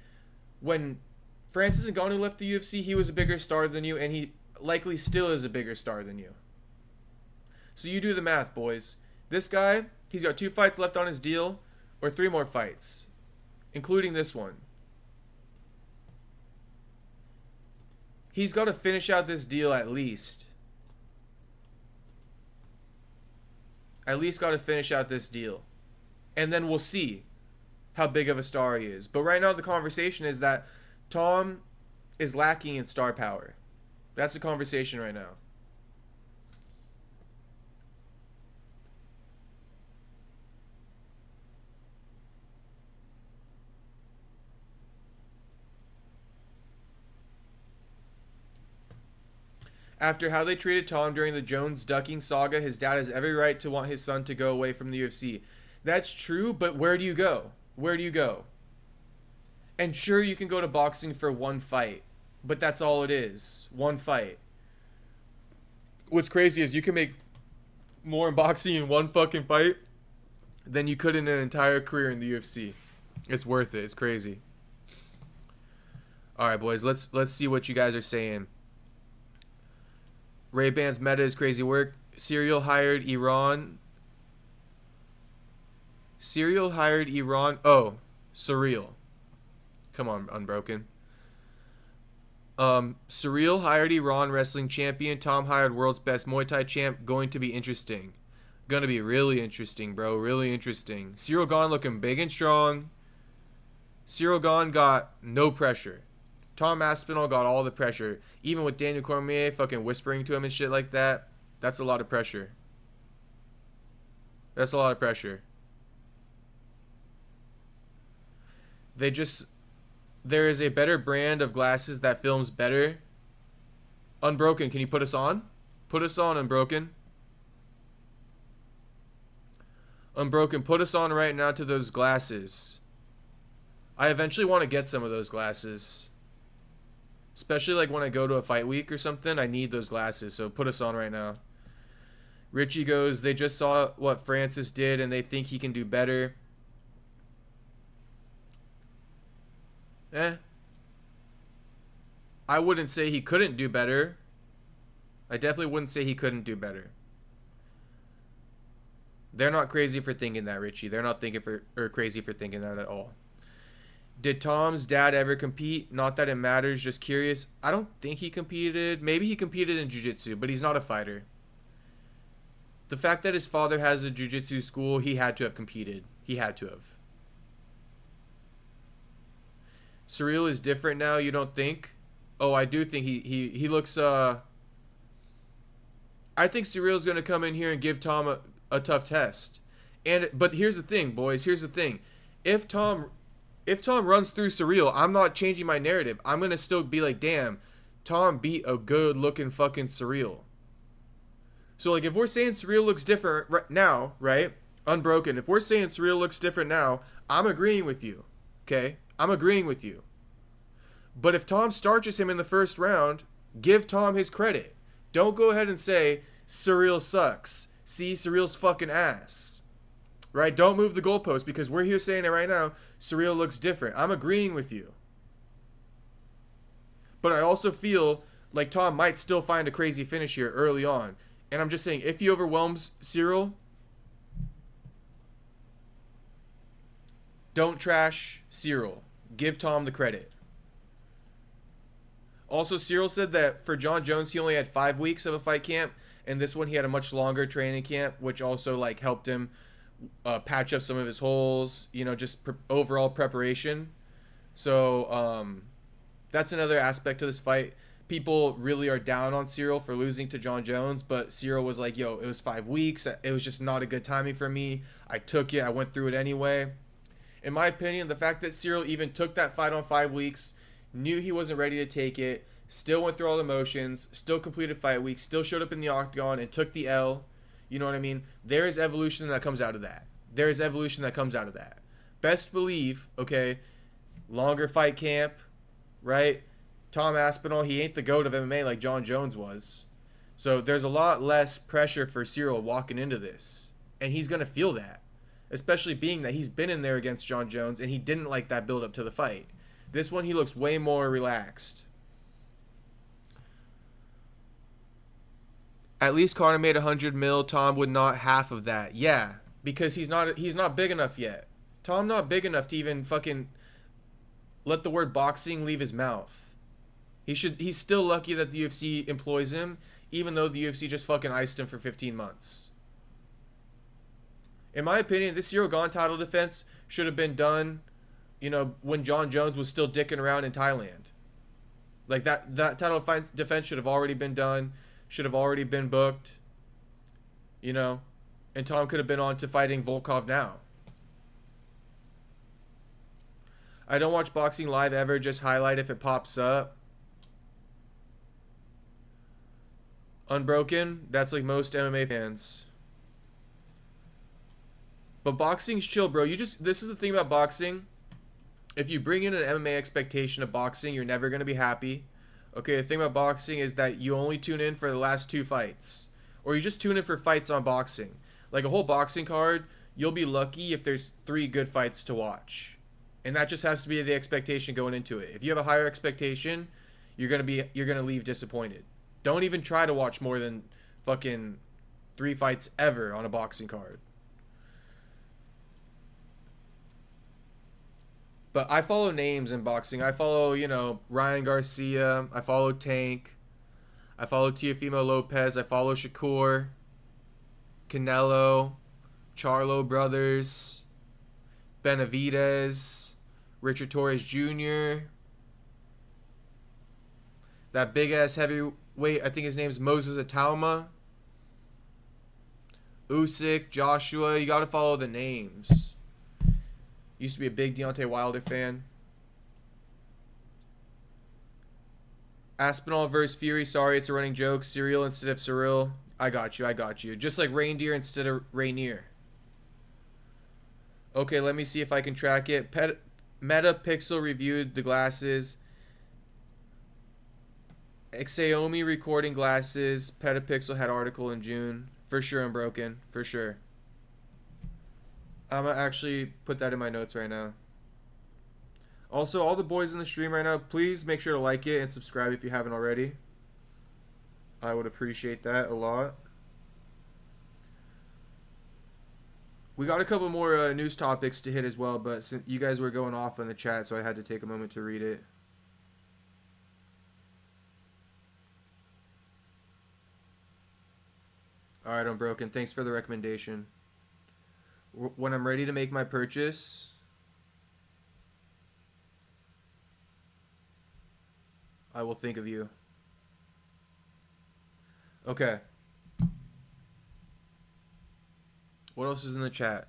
when Francis Ngannou left the UFC, he was a bigger star than you, and he likely still is a bigger star than you. So you do the math, boys. This guy, he's got 2 fights left on his deal, or 3 more fights, including this one. He's got to finish out this deal at least. At least got to finish out this deal. And then we'll see how big of a star he is. But right now the conversation is that Tom is lacking in star power. That's the conversation right now. After how they treated Tom during the Jones ducking saga, his dad has every right to want his son to go away from the UFC. That's true, but where do you go? Where do you go? And sure, you can go to boxing for 1 fight, but that's all it is. 1 fight. What's crazy is you can make more in boxing in 1 fucking fight than you could in an entire career in the UFC. It's worth it. It's crazy. All right, boys, let's see what you guys are saying. Ray-Ban's meta is crazy work. Serial hired Iran. Oh, Surreal. Come on, Unbroken. Surreal hired Iran wrestling champion. Tom hired world's best Muay Thai champ. Going to be interesting. Gonna be really interesting, bro. Really interesting. Cyril Gane looking big and strong. Cyril Gane got no pressure. Tom Aspinall got all the pressure. Even with Daniel Cormier fucking whispering to him and shit like that. That's a lot of pressure. That's a lot of pressure. There is a better brand of glasses that films better. Unbroken, can you put us on? Put us on, Unbroken. Unbroken, put us on right now to those glasses. I eventually want to get some of those glasses. Especially like when I go to a fight week or something, I need those glasses. So put us on right now. Richie goes, they just saw what Francis did and they think he can do better. I wouldn't say he couldn't do better. I definitely wouldn't say he couldn't do better. They're not crazy for thinking that, Richie. They're not crazy for thinking that at all. Did Tom's dad ever compete? Not that it matters, just curious. I don't think he competed. Maybe he competed in jiu-jitsu, but he's not a fighter. The fact that his father has a jiu-jitsu school, he had to have competed. He had to have. Surreal is different now, you don't think? Oh, I do think he looks I think Surreal's going to come in here and give Tom a tough test. But here's the thing, boys. Here's the thing. If Tom runs through Surreal, I'm not changing my narrative. I'm going to still be like, damn, Tom beat a good-looking fucking Surreal. So, like, if we're saying Surreal looks different right now, right? Unbroken. If we're saying Surreal looks different now, I'm agreeing with you. Okay? I'm agreeing with you. But if Tom starches him in the first round, give Tom his credit. Don't go ahead and say, Surreal sucks. See, Surreal's fucking ass. Right? Don't move the goalpost because we're here saying it right now. Surreal looks different. I'm agreeing with you. But I also feel like Tom might still find a crazy finish here early on. And I'm just saying, if he overwhelms Cyril, don't trash Cyril. Give Tom the credit. Also, Cyril said that for John Jones, he only had 5 weeks of a fight camp. And this one, he had a much longer training camp, which also like helped him patch up some of his holes, you know, just overall preparation. So that's another aspect to this fight. People really are down on Cyril for losing to John Jones, but Cyril was like, yo, it was 5 weeks. It was just not a good timing for me. I took it. I went through it anyway. In my opinion, the fact that Cyril even took that fight on 5 weeks, knew he wasn't ready to take it, still went through all the motions, still completed fight week, still showed up in the octagon and took the L. You know what I mean? There is evolution that comes out of that. There is evolution that comes out of that. Best believe, okay, longer fight camp, right? Tom Aspinall, he ain't the GOAT of MMA like John Jones was. So there's a lot less pressure for Cyril walking into this. And he's going to feel that. Especially being that he's been in there against John Jones and he didn't like that build up to the fight. This one, he looks way more relaxed. At least Conor made 100 mil. Tom would not half of that. Yeah, because he's not big enough yet. Tom not big enough to even fucking let the word boxing leave his mouth. He's still lucky that the UFC employs him, even though the UFC just fucking iced him for 15 months. In my opinion, this Cyril Gane title defense should have been done, you know, when John Jones was still dicking around in Thailand. Like that title defense should have already been done, should have already been booked, you know, and Tom could have been on to fighting Volkov now. I don't watch boxing live ever, just highlight if it pops up. Unbroken, that's like most MMA fans. But boxing's chill, bro. This is the thing about boxing. If you bring in an MMA expectation of boxing, you're never going to be happy. Okay, the thing about boxing is that you only tune in for the last 2 fights. Or you just tune in for fights on boxing. Like a whole boxing card, you'll be lucky if there's 3 good fights to watch. And that just has to be the expectation going into it. If you have a higher expectation, you're going to leave disappointed. Don't even try to watch more than fucking 3 fights ever on a boxing card. But I follow names in boxing. I follow, you know, Ryan Garcia. I follow Tank. I follow Teofimo Lopez. I follow Shakur, Canelo, Charlo Brothers, Benavidez, Richard Torres Jr., that big-ass heavyweight, I think his name's Moses Atauma, Usyk, Joshua. You got to follow the names. Used to be a big Deontay Wilder fan. Aspinall versus Fury. Sorry, it's a running joke. Cyril instead of Cyril. I got you. Just like reindeer instead of Rainier. Okay, let me see if I can track it. Metapixel reviewed the glasses. Xiaomi recording glasses. Petapixel had article in June. For sure, Unbroken. For sure. I'm gonna actually put that in my notes right now. Also, all the boys in the stream right now, please make sure to like it and subscribe if you haven't already. I would appreciate that a lot. We got a couple more news topics to hit as well, but since you guys were going off in the chat, so I had to take a moment to read it. Alright, Unbroken. Thanks for the recommendation. When I'm ready to make my purchase, I will think of you. Okay. What else is in the chat?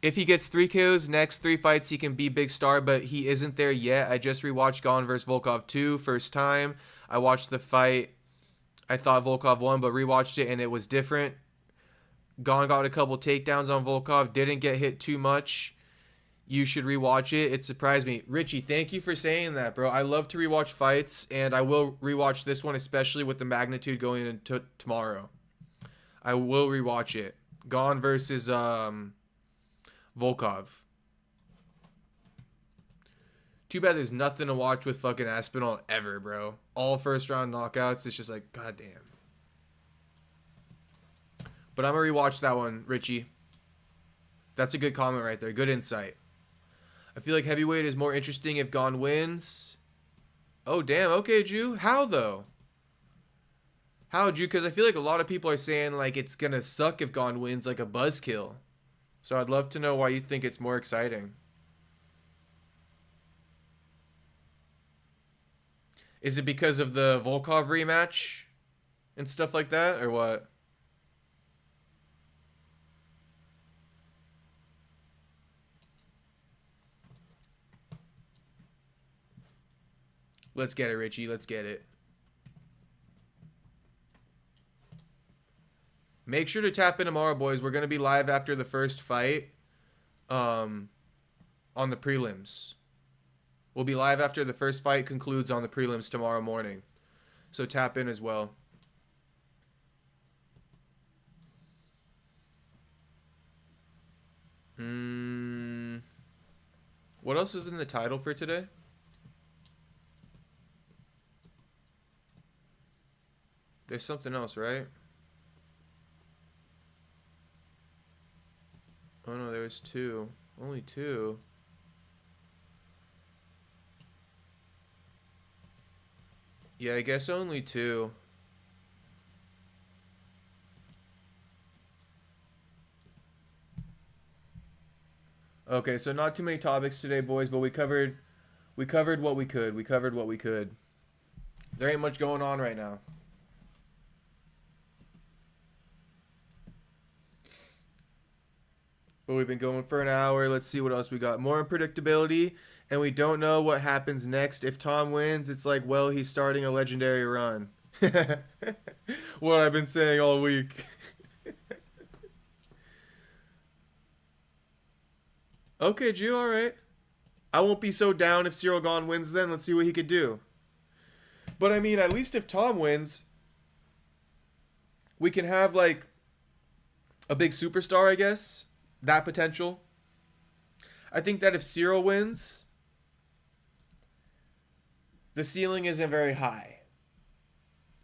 If he gets 3 KOs next 3 fights, he can be big star, but he isn't there yet. I just rewatched Gone vs. Volkov 2, first time. I watched the fight. I thought Volkov won, but rewatched it and it was different. Gone got a couple takedowns on Volkov, didn't get hit too much. You should rewatch it. It surprised me. Richie, thank you for saying that, bro. I love to rewatch fights, and I will rewatch this one, especially with the magnitude going into tomorrow. I will rewatch it. Gone versus Volkov. Too bad there's nothing to watch with fucking Aspinall ever, bro. All first round knockouts. It's just like, goddamn. But I'm going to rewatch that one, Richie. That's a good comment right there. Good insight. I feel like heavyweight is more interesting if Gone wins. Oh, damn. Okay, Jew. How, though? How, Jew? Because I feel like a lot of people are saying, like, it's going to suck if Gone wins, like a buzzkill. So I'd love to know why you think it's more exciting. Is it because of the Volkov rematch and stuff like that, or what? Let's get it, Richie. Let's get it. Make sure to tap in tomorrow, boys. We're going to be live after the first fight on the prelims. We'll be live after the first fight concludes on the prelims tomorrow morning. So tap in as well. What else is in the title for today? There's something else, right? Oh no, there was 2. Only 2. Yeah, I guess only 2. Okay, so not too many topics today, boys, but we covered what we could. We covered what we could. There ain't much going on right now. But we've been going for an hour. Let's see what else we got. More unpredictability, and we don't know what happens next. If Tom wins, it's like, well, he's starting a legendary run. What I've been saying all week. Okay, Jew, alright. I won't be so down if Cyril Gane wins then. Let's see what he could do. But, I mean, at least if Tom wins, we can have, like, a big superstar, I guess. That potential. I think that if Cyril wins, the ceiling isn't very high.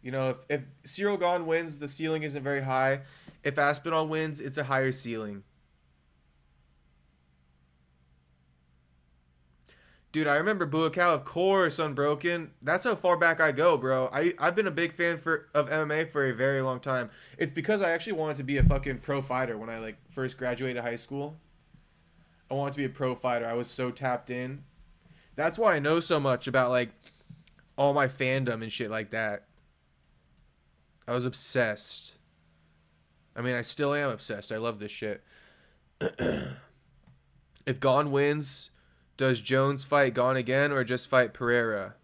You know, if Cyril Gane wins, the ceiling isn't very high. If Aspinall wins, it's a higher ceiling. Dude, I remember Buakaw, of course, Unbroken. That's how far back I go, bro. I've been a big fan of MMA for a very long time. It's because I actually wanted to be a fucking pro fighter when I, like, first graduated high school. I wanted to be a pro fighter. I was so tapped in. That's why I know so much about, like, all my fandom and shit like that. I was obsessed. I mean, I still am obsessed. I love this shit. If Gane wins, does Jones fight Gane again or just fight Pereira?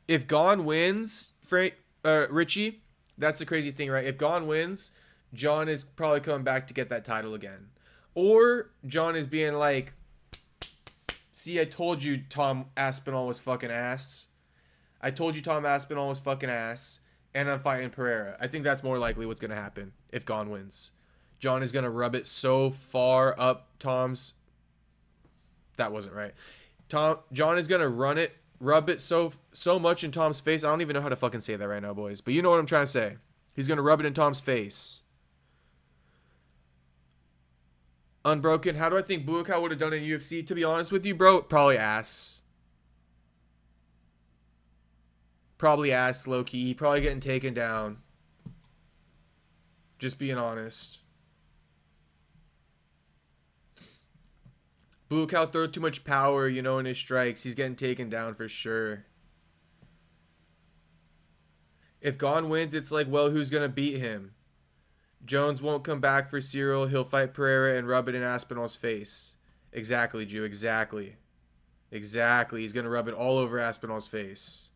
If Gane wins, Richie, that's the crazy thing, right? If Gane wins, John is probably coming back to get that title again. Or John is being like, see, I told you Tom Aspinall was fucking ass. I told you Tom Aspinall was fucking ass. And I'm fighting Pereira. I think that's more likely what's going to happen if Gon wins. John is going to rub it so far up Tom's... That wasn't right. John is going to rub it so much in Tom's face. I don't even know how to fucking say that right now, boys. But you know what I'm trying to say. He's going to rub it in Tom's face. Unbroken. How do I think Buakaw would have done in UFC? To be honest with you, bro, probably ass. Probably ass, low-key. He probably getting taken down. Just being honest. Buakaw throw too much power, you know, in his strikes. He's getting taken down for sure. If Gon wins, it's like, well, who's going to beat him? Jones won't come back for Cyril. He'll fight Pereira and rub it in Aspinall's face. Exactly, Jew. Exactly. Exactly. He's going to rub it all over Aspinall's face.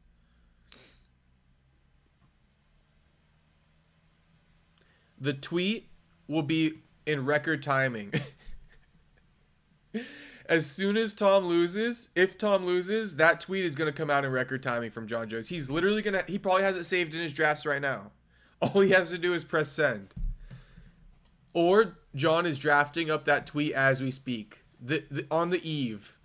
The tweet will be in record timing. As soon as Tom loses, if Tom loses, that tweet is going to come out in record timing from John Jones. He's literally going to... He probably has it saved in his drafts right now. All he has to do is press send. Or John is drafting up that tweet as we speak. On the eve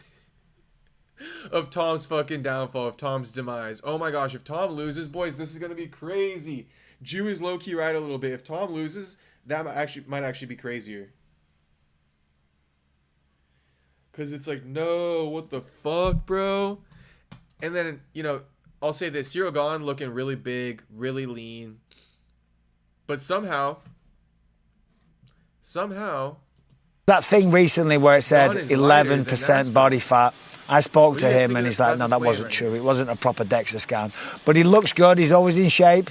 of Tom's fucking downfall, of Tom's demise. Oh my gosh, if Tom loses, boys, this is going to be crazy. Jew is low-key right a little bit. If Tom loses, that might actually be crazier. Because it's like, no, what the fuck, bro? And then, you know, I'll say this. Cyril Gahn looking really big, really lean. But somehow... That thing recently where it said 11% body fat. I spoke to him and he's like, no, that wasn't true. It wasn't a proper DEXA scan. But he looks good. He's always in shape.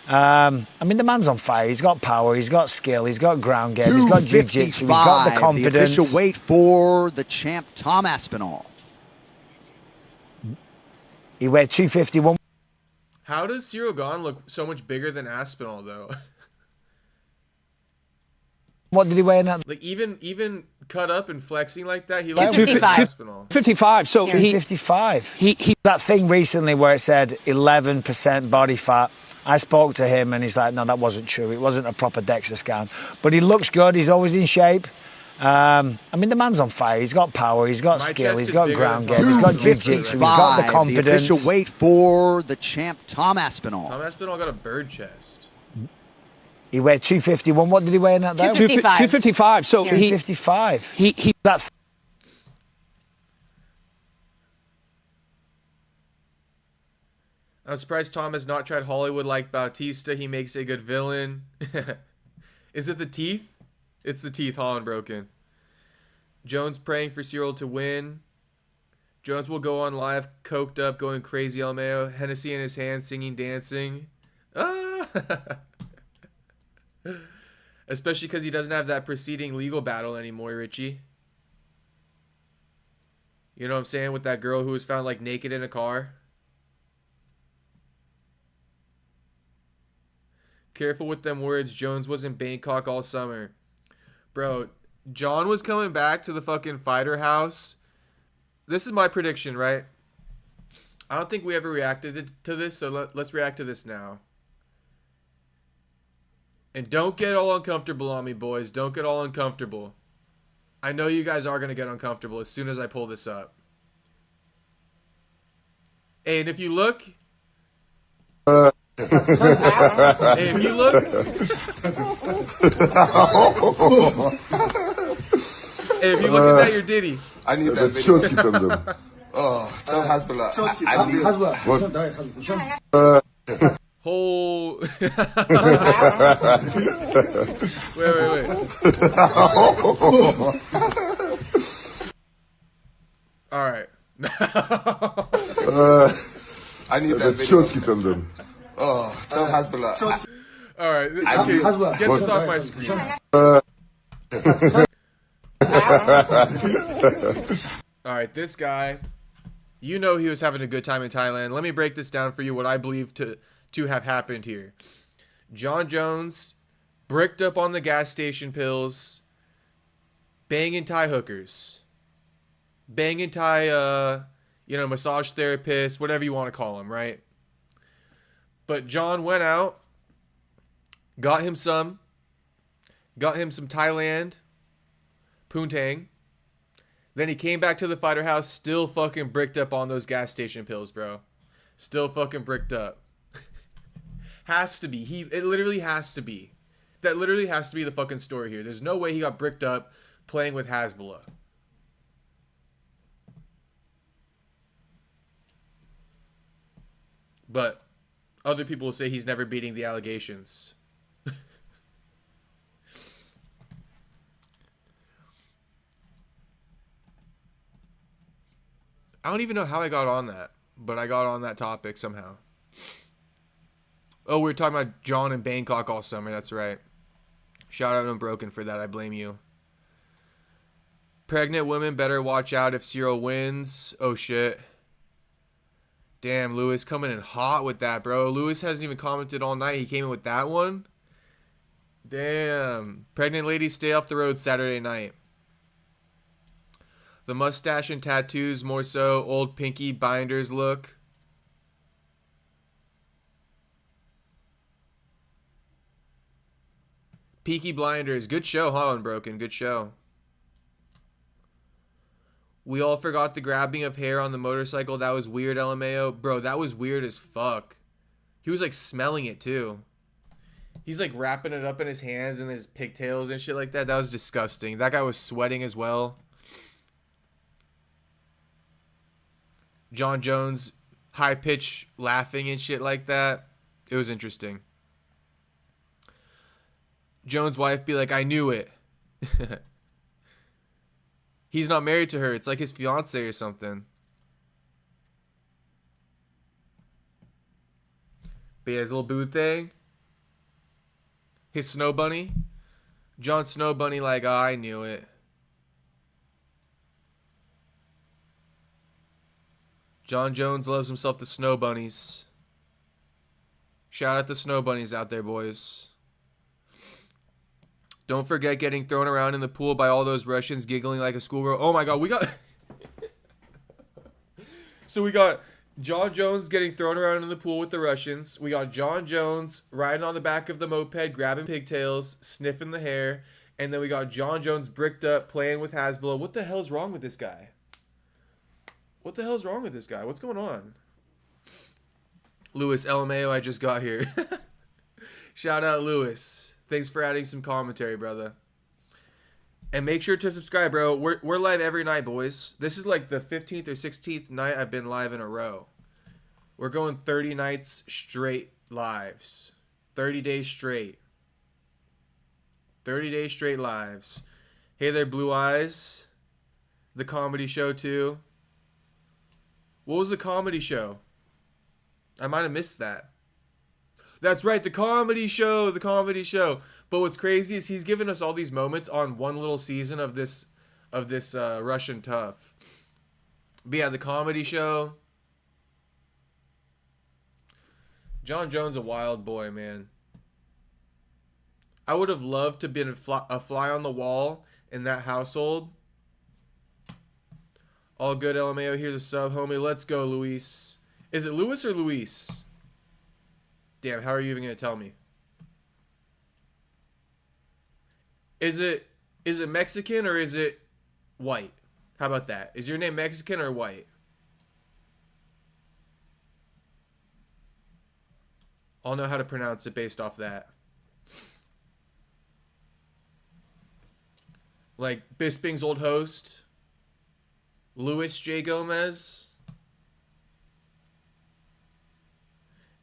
I mean, the man's on fire. He's got power. He's got skill. He's got ground game. He's got jiu-jitsu. He's got the confidence. The official weight for the champ, Tom Aspinall. He weighed 251. How does Cyril Gahn look so much bigger than Aspinall, though? What did he weigh in that? Like, even cut up and flexing like that, he looks 255. Aspinall. 55. So 255. He that thing recently where it said 11% body fat. I spoke to him and he's like, no, that wasn't true. It wasn't a proper DEXA scan. But he looks good. He's always in shape. I mean, the man's on fire. He's got power. He's got skill. He's got ground game. He's got jiu-jitsu. He's got the confidence. The official weight for the champ, Tom Aspinall. Tom Aspinall got a bird chest. He weighed 251. What did he weigh in that? 255. So 255. He that. I'm surprised Tom has not tried Hollywood like Bautista. He makes a good villain. Is it the teeth? It's the teeth, Holland broken. Jones praying for Cyril to win. Jones will go on live, coked up, going crazy, LMAO. Hennessy in his hand, singing, dancing. Ah! Especially because he doesn't have that preceding legal battle anymore, Richie. You know what I'm saying? With that girl who was found like naked in a car. Careful with them words. Jones was in Bangkok all summer. Bro, John was coming back to the fucking fighter house. This is my prediction, right? I don't think we ever reacted to this, so let's react to this now. And don't get all uncomfortable on me, boys. Don't get all uncomfortable. I know you guys are going to get uncomfortable as soon as I pull this up. Hey, and if you look... Hey, if you look... Hey, if you look at that, you're Diddy. I need that video. From them. Oh, tell Hasbullah. I need Whole... wait. All right. I need that video. From them. Oh, tell Hasbullah. All right. Okay, get this off my screen. All right, this guy, you know he was having a good time in Thailand. Let me break this down for you, what I believe to have happened here. John Jones bricked up on the gas station pills, banging Thai hookers, banging Thai, massage therapists, whatever you want to call them, right? But John went out, got him some Thailand poontang. Then he came back to the fighter house, still fucking bricked up on those gas station pills, bro. Still fucking bricked up. Has to be. It literally has to be. That literally has to be the fucking story here. There's no way he got bricked up playing with Hasbulla. But other people will say he's never beating the allegations. I don't even know how I got on that, but I got on that topic somehow. Oh, we were talking about John in Bangkok all summer. That's right. Shout out Unbroken for that. I blame you. Pregnant women better watch out if Cyril wins. Oh, shit. Damn, Lewis coming in hot with that, bro. Lewis hasn't even commented all night. He came in with that one. Damn. Pregnant ladies stay off the road Saturday night. The mustache and tattoos more so. Old Pinky Binders look. Peaky Blinders. Good show, huh, Unbroken? Good show. We all forgot the grabbing of hair on the motorcycle. That was weird, LMAO. Bro, that was weird as fuck. He was like smelling it too. He's like wrapping it up in his hands and his pigtails and shit like that. That was disgusting. That guy was sweating as well. John Jones, high pitch laughing and shit like that. It was interesting. Jones' wife be like, I knew it. He's not married to her. It's like his fiance or something. But yeah, his little boo thing. His snow bunny. John Snow Bunny like, oh, I knew it. John Jones loves himself the snow bunnies. Shout out the snow bunnies out there, boys. Don't forget getting thrown around in the pool by all those Russians giggling like a schoolgirl. Oh my god, we got... So we got John Jones getting thrown around in the pool with the Russians. We got John Jones riding on the back of the moped, grabbing pigtails, sniffing the hair. And then we got John Jones bricked up, playing with Hasbulla. What the hell's wrong with this guy? What the hell's wrong with this guy? What's going on? Lewis LMAO, I just got here. Shout out, Lewis. Thanks for adding some commentary, brother. And make sure to subscribe, bro. We're live every night, boys. This is like the 15th or 16th night I've been live in a row. We're going 30 nights straight lives. 30 days straight. 30 days straight lives. Hey there, Blue Eyes. The comedy show, too. What was the comedy show? I might have missed that. That's right, the comedy show, the comedy show. But what's crazy is he's given us all these moments on one little season of this Russian Tough. But yeah, the comedy show. John Jones, a wild boy, man. I would have loved to have been a fly on the wall in that household. All good, LMAO. Here's a sub, homie. Let's go, Luis. Is it Luis or Luis? Damn, how are you even going to tell me? Is it Mexican or is it white? How about that? Is your name Mexican or white? I'll know how to pronounce it based off that. Like Bisping's old host, Luis J. Gomez.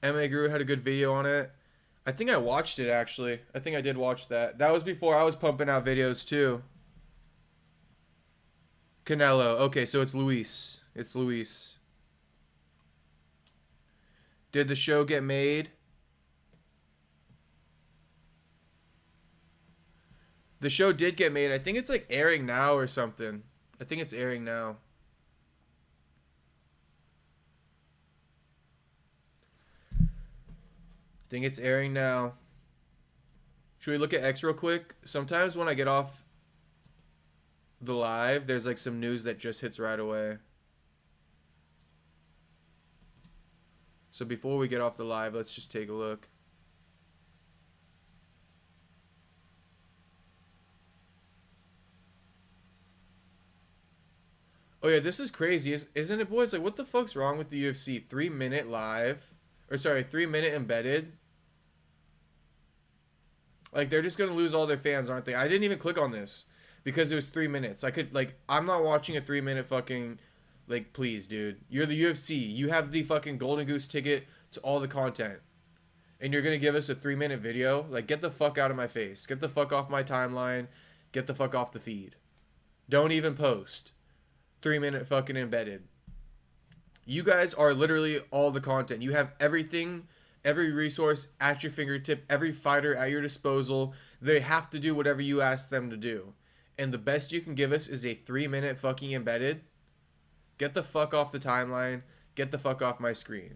MMA Guru had a good video on it. I think I watched it, actually. I think I did watch that. That was before I was pumping out videos, too. Canelo. Okay, so it's Luis. It's Luis. Did the show get made? The show did get made. I think it's like airing now or something. I think it's airing now. I think it's airing now. Should we look at X real quick? Sometimes when I get off the live, there's like some news that just hits right away. So before we get off the live, let's just take a look. Oh yeah, this is crazy, isn't it, boys? Like, what the fuck's wrong with the UFC? 3-minute live, or sorry, 3-minute embedded. Like, they're just gonna lose all their fans, aren't they? I didn't even click on this because it was 3 minutes. I could, like, I'm not watching a 3-minute fucking, like, please, dude. You're the UFC. You have the fucking Golden Goose ticket to all the content, and you're gonna give us a 3-minute video? Like, get the fuck out of my face. Get the fuck off my timeline. Get the fuck off the feed. Don't even post. 3-minute fucking embedded. You guys are literally all the content. You have everything, every resource at your fingertip, every fighter at your disposal. They have to do whatever you ask them to do. And the best you can give us is a 3-minute fucking embedded. Get the fuck off the timeline. Get the fuck off my screen.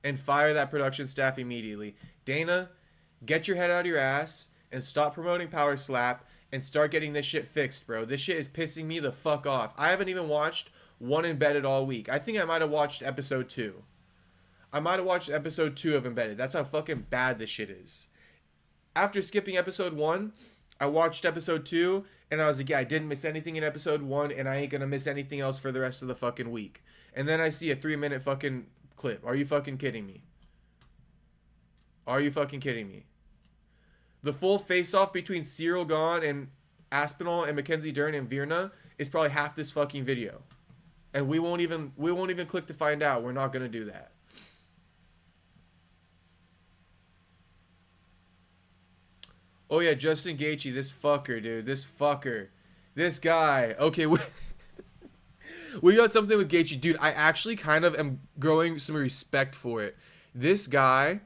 And fire that production staff immediately. Dana, get your head out of your ass and stop promoting Power Slap and start getting this shit fixed, bro. This shit is pissing me the fuck off. I haven't even watched one Embedded all week. I think I might have watched episode 2. I might have watched episode 2 of Embedded. That's how fucking bad this shit is. After skipping episode 1, I watched episode 2, and I was like, yeah, I didn't miss anything in episode 1, and I ain't gonna miss anything else for the rest of the fucking week. And then I see a 3-minute fucking clip. Are you fucking kidding me? Are you fucking kidding me? The full face-off between Cyril Gahn and Aspinall and Mackenzie Dern and Virna is probably half this fucking video. And we won't even click to find out. We're not gonna do that. Oh yeah, Justin Gaethje, this fucker, dude. This fucker. This guy. Okay, we got something with Gaethje. Dude, I actually kind of am growing some respect for it. This guy,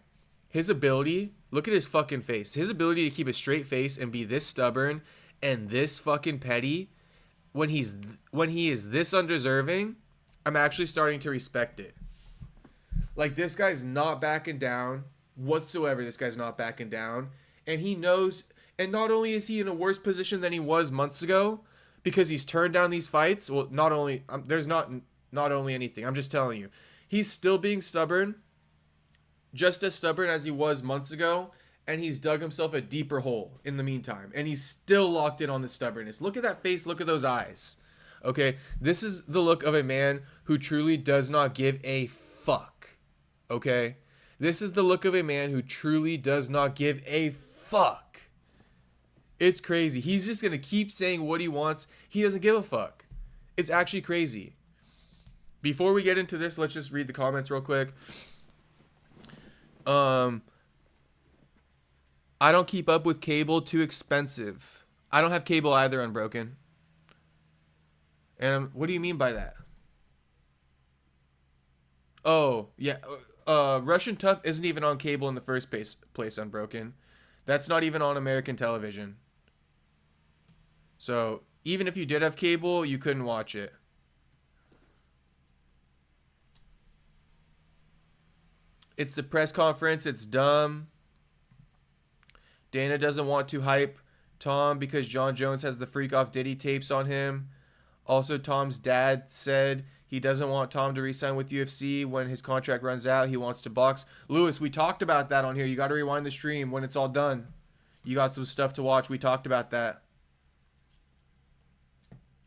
his ability, look at his fucking face. His ability to keep a straight face and be this stubborn and this fucking petty when he is this undeserving, I'm actually starting to respect it. Like, this guy's not backing down whatsoever. This guy's not backing down. And he knows, and not only is he in a worse position than he was months ago, because he's turned down these fights. Well, not only, there's not only anything. I'm just telling you. He's still being stubborn, just as stubborn as he was months ago, and he's dug himself a deeper hole in the meantime. And he's still locked in on the stubbornness. Look at that face. Look at those eyes. Okay? This is the look of a man who truly does not give a fuck. Okay? This is the look of a man who truly does not give a fuck. It's crazy. He's just going to keep saying what he wants. He doesn't give a fuck. It's actually crazy. Before we get into this, let's just read the comments real quick. I don't keep up with cable. Too expensive. I don't have cable either, Unbroken. And what do you mean by that? Oh, yeah. Russian Tough isn't even on cable in the first place, Unbroken. That's not even on American television. So, even if you did have cable, you couldn't watch it. It's the press conference. It's dumb. Dana doesn't want to hype Tom because John Jones has the freak off Diddy tapes on him. Also, Tom's dad said he doesn't want Tom to re-sign with UFC when his contract runs out. He wants to box. Lewis, we talked about that on here. You got to rewind the stream when it's all done. You got some stuff to watch. We talked about that.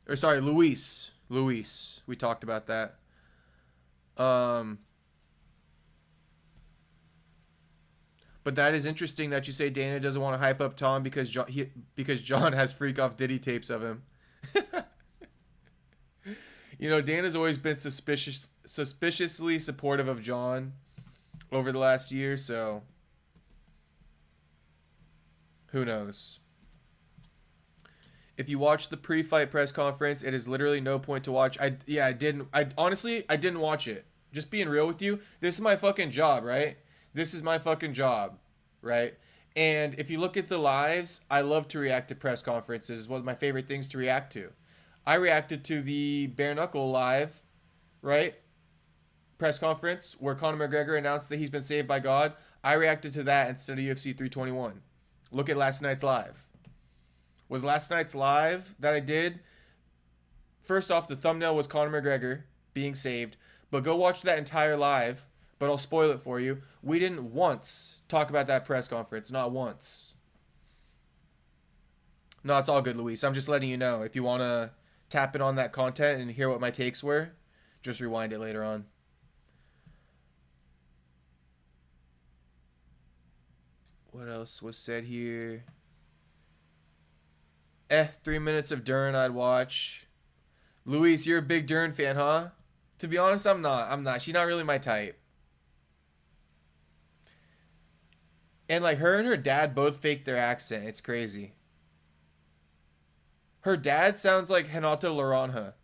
Or sorry, Luis. We talked about that. But that is interesting that you say Dana doesn't want to hype up Tom because John has freak off Diddy tapes of him. You know, Dana's always been suspiciously supportive of John over the last year, so who knows? If you watch the pre-fight press conference, it is literally no point to watch. I honestly didn't watch it. Just being real with you, this is my fucking job, right? This is my fucking job, right? And if you look at the lives, I love to react to press conferences. It's one of my favorite things to react to. I reacted to the bare knuckle live, right? Press conference where Conor McGregor announced that he's been saved by God. I reacted to that instead of UFC 321. Look at last night's live. was last night's live that I did. First off, the thumbnail was Conor McGregor being saved, but go watch that entire live, but I'll spoil it for you. We didn't once talk about that press conference, not once. No, it's all good, Luis. I'm just letting you know. If you want to tap in on that content and hear what my takes were, just rewind it later on. What else was said here? 3 minutes of Dern I'd watch. Luis, you're a big Dern fan, huh? To be honest, I'm not. She's not really my type. And like her and her dad both fake their accent. It's crazy. Her dad sounds like Renato Laranja.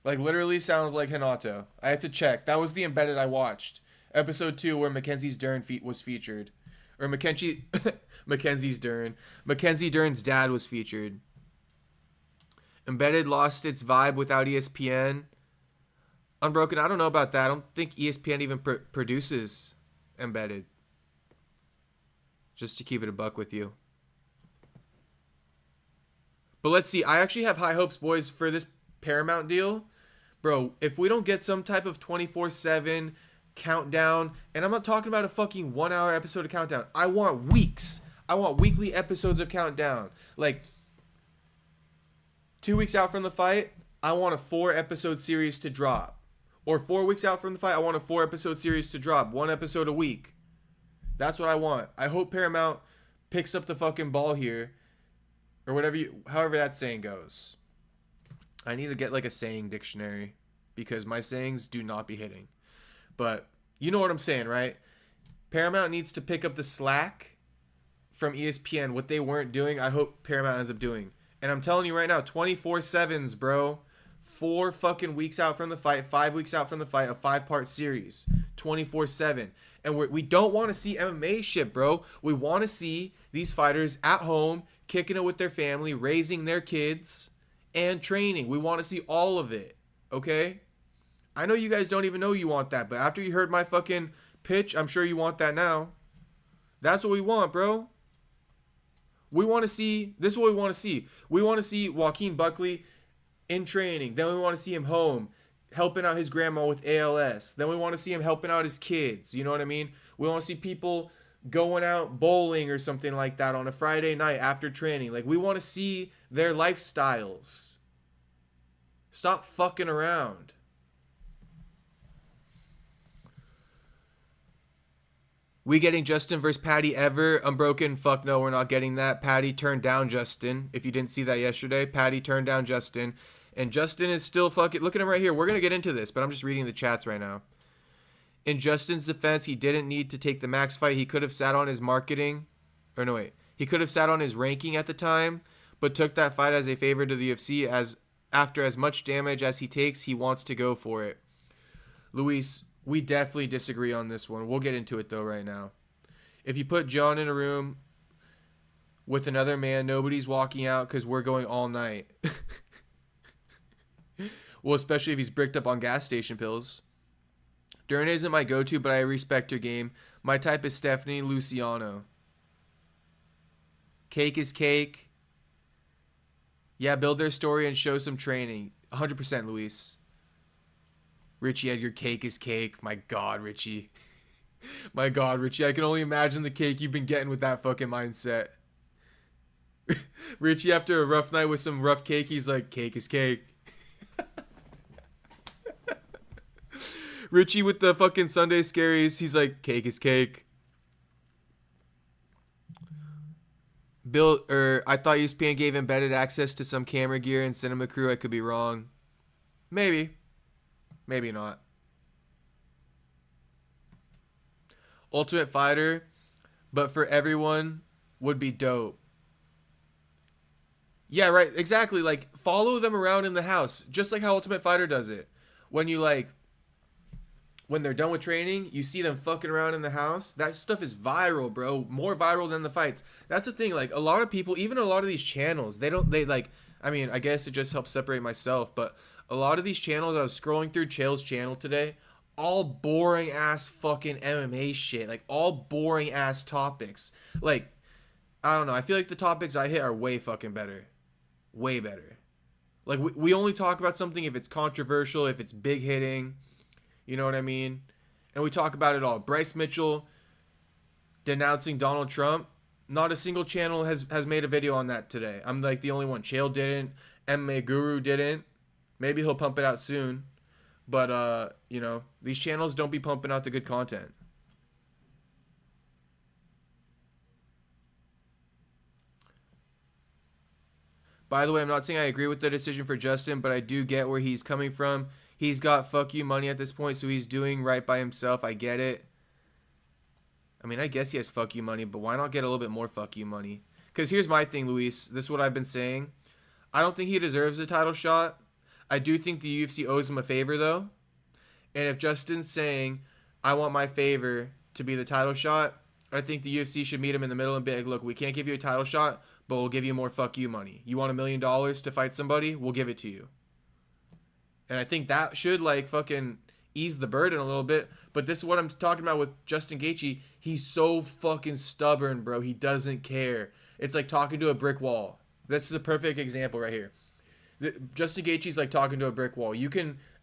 Like literally sounds like Renato. I had to check. That was the embedded I watched. Episode 2 where Mackenzie's Dern was featured. Or Mackenzie's Dern. Mackenzie Dern's dad was featured. Embedded lost its vibe without ESPN. Unbroken, I don't know about that. I don't think ESPN even produces Embedded. Just to keep it a buck with you. But let's see. I actually have high hopes, boys, for this Paramount deal. Bro, if we don't get some type of 24/7 countdown, and I'm not talking about a fucking 1 hour episode of Countdown. I want weeks. I want weekly episodes of Countdown. Like 2 weeks out from the fight, I want a 4-episode series to drop. Or 4 weeks out from the fight, I want a 4-episode series to drop. 1 episode a week. That's what I want. I hope Paramount picks up the fucking ball here. Or whatever however that saying goes. I need to get like a saying dictionary. Because my sayings do not be hitting. But you know what I'm saying, right? Paramount needs to pick up the slack from ESPN. What they weren't doing, I hope Paramount ends up doing. And I'm telling you right now, 24/7s, bro. 4 fucking weeks out from the fight, 5 weeks out from the fight, a 5-part series. 24/7. And we don't want to see MMA shit, bro. We want to see these fighters at home, kicking it with their family, raising their kids, and training. We want to see all of it, okay? I know you guys don't even know you want that, but after you heard my fucking pitch, I'm sure you want that now. That's what we want, bro. We want to see, this is what we want to see. We want to see Joaquin Buckley in training. Then we want to see him home, helping out his grandma with ALS. Then we want to see him helping out his kids. You know what I mean? We want to see people going out bowling or something like that on a Friday night after training. Like, we want to see their lifestyles. Stop fucking around. We getting Justin versus Patty ever? Unbroken, fuck no, we're not getting that. Patty turned down Justin. If you didn't see that yesterday, Patty turned down Justin. And Justin is still fucking... Look at him right here. We're going to get into this, but I'm just reading the chats right now. In Justin's defense, he didn't need to take the Max fight. He could have sat on his marketing. Or no, wait. He could have sat on his ranking at the time, but took that fight as a favor to the UFC. As after as much damage as he takes, he wants to go for it. Luis... We definitely disagree on this one. We'll get into it, though, right now. If you put John in a room with another man, nobody's walking out because we're going all night. Well, especially if he's bricked up on gas station pills. Dern isn't my go-to, but I respect her game. My type is Stephanie Luciano. Cake is cake. Yeah, build their story and show some training. 100%, Luis. Richie Edgar, cake is cake. My God, Richie. My God, Richie. I can only imagine the cake you've been getting with that fucking mindset. Richie, after a rough night with some rough cake, he's like, cake is cake. Richie with the fucking Sunday scaries, he's like, cake is cake. I thought ESPN gave embedded access to some camera gear and cinema crew. I could be wrong. Maybe. Maybe not. Ultimate Fighter, but for everyone would be dope. Yeah, right. Exactly. Like, follow them around in the house, just like how Ultimate Fighter does it. When they're done with training, you see them fucking around in the house. That stuff is viral, bro. More viral than the fights. That's the thing. Like, a lot of people, even a lot of these channels, I guess it just helps separate myself, but a lot of these channels, I was scrolling through Chael's channel today, all boring ass fucking MMA shit. Like, all boring ass topics. Like, I don't know. I feel like the topics I hit are way fucking better. Way better. Like, we only talk about something if it's controversial, if it's big hitting. You know what I mean? And we talk about it all. Bryce Mitchell denouncing Donald Trump. Not a single channel has made a video on that today. I'm like the only one. Chael didn't. MMA Guru didn't. Maybe he'll pump it out soon. But, you know, these channels don't be pumping out the good content. By the way, I'm not saying I agree with the decision for Justin, but I do get where he's coming from. He's got fuck you money at this point, so he's doing right by himself. I get it. I mean, I guess he has fuck you money, but why not get a little bit more fuck you money? Because here's my thing, Luis. This is what I've been saying. I don't think he deserves a title shot. I do think the UFC owes him a favor, though. And if Justin's saying, I want my favor to be the title shot, I think the UFC should meet him in the middle and be like, look, we can't give you a title shot, but we'll give you more fuck you money. You want $1 million to fight somebody? We'll give it to you. And I think that should, like, fucking ease the burden a little bit. But this is what I'm talking about with Justin Gaethje. He's so fucking stubborn, bro. He doesn't care. It's like talking to a brick wall. This is a perfect example right here. Justin Gaethje's like talking to a brick wall.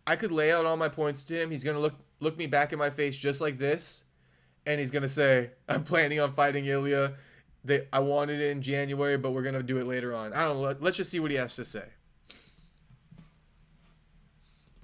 I could lay out all my points to him. He's going to look me back in my face just like this. And he's going to say, I'm planning on fighting Ilya. I wanted it in January, but we're going to do it later on. I don't know. Let's just see what he has to say.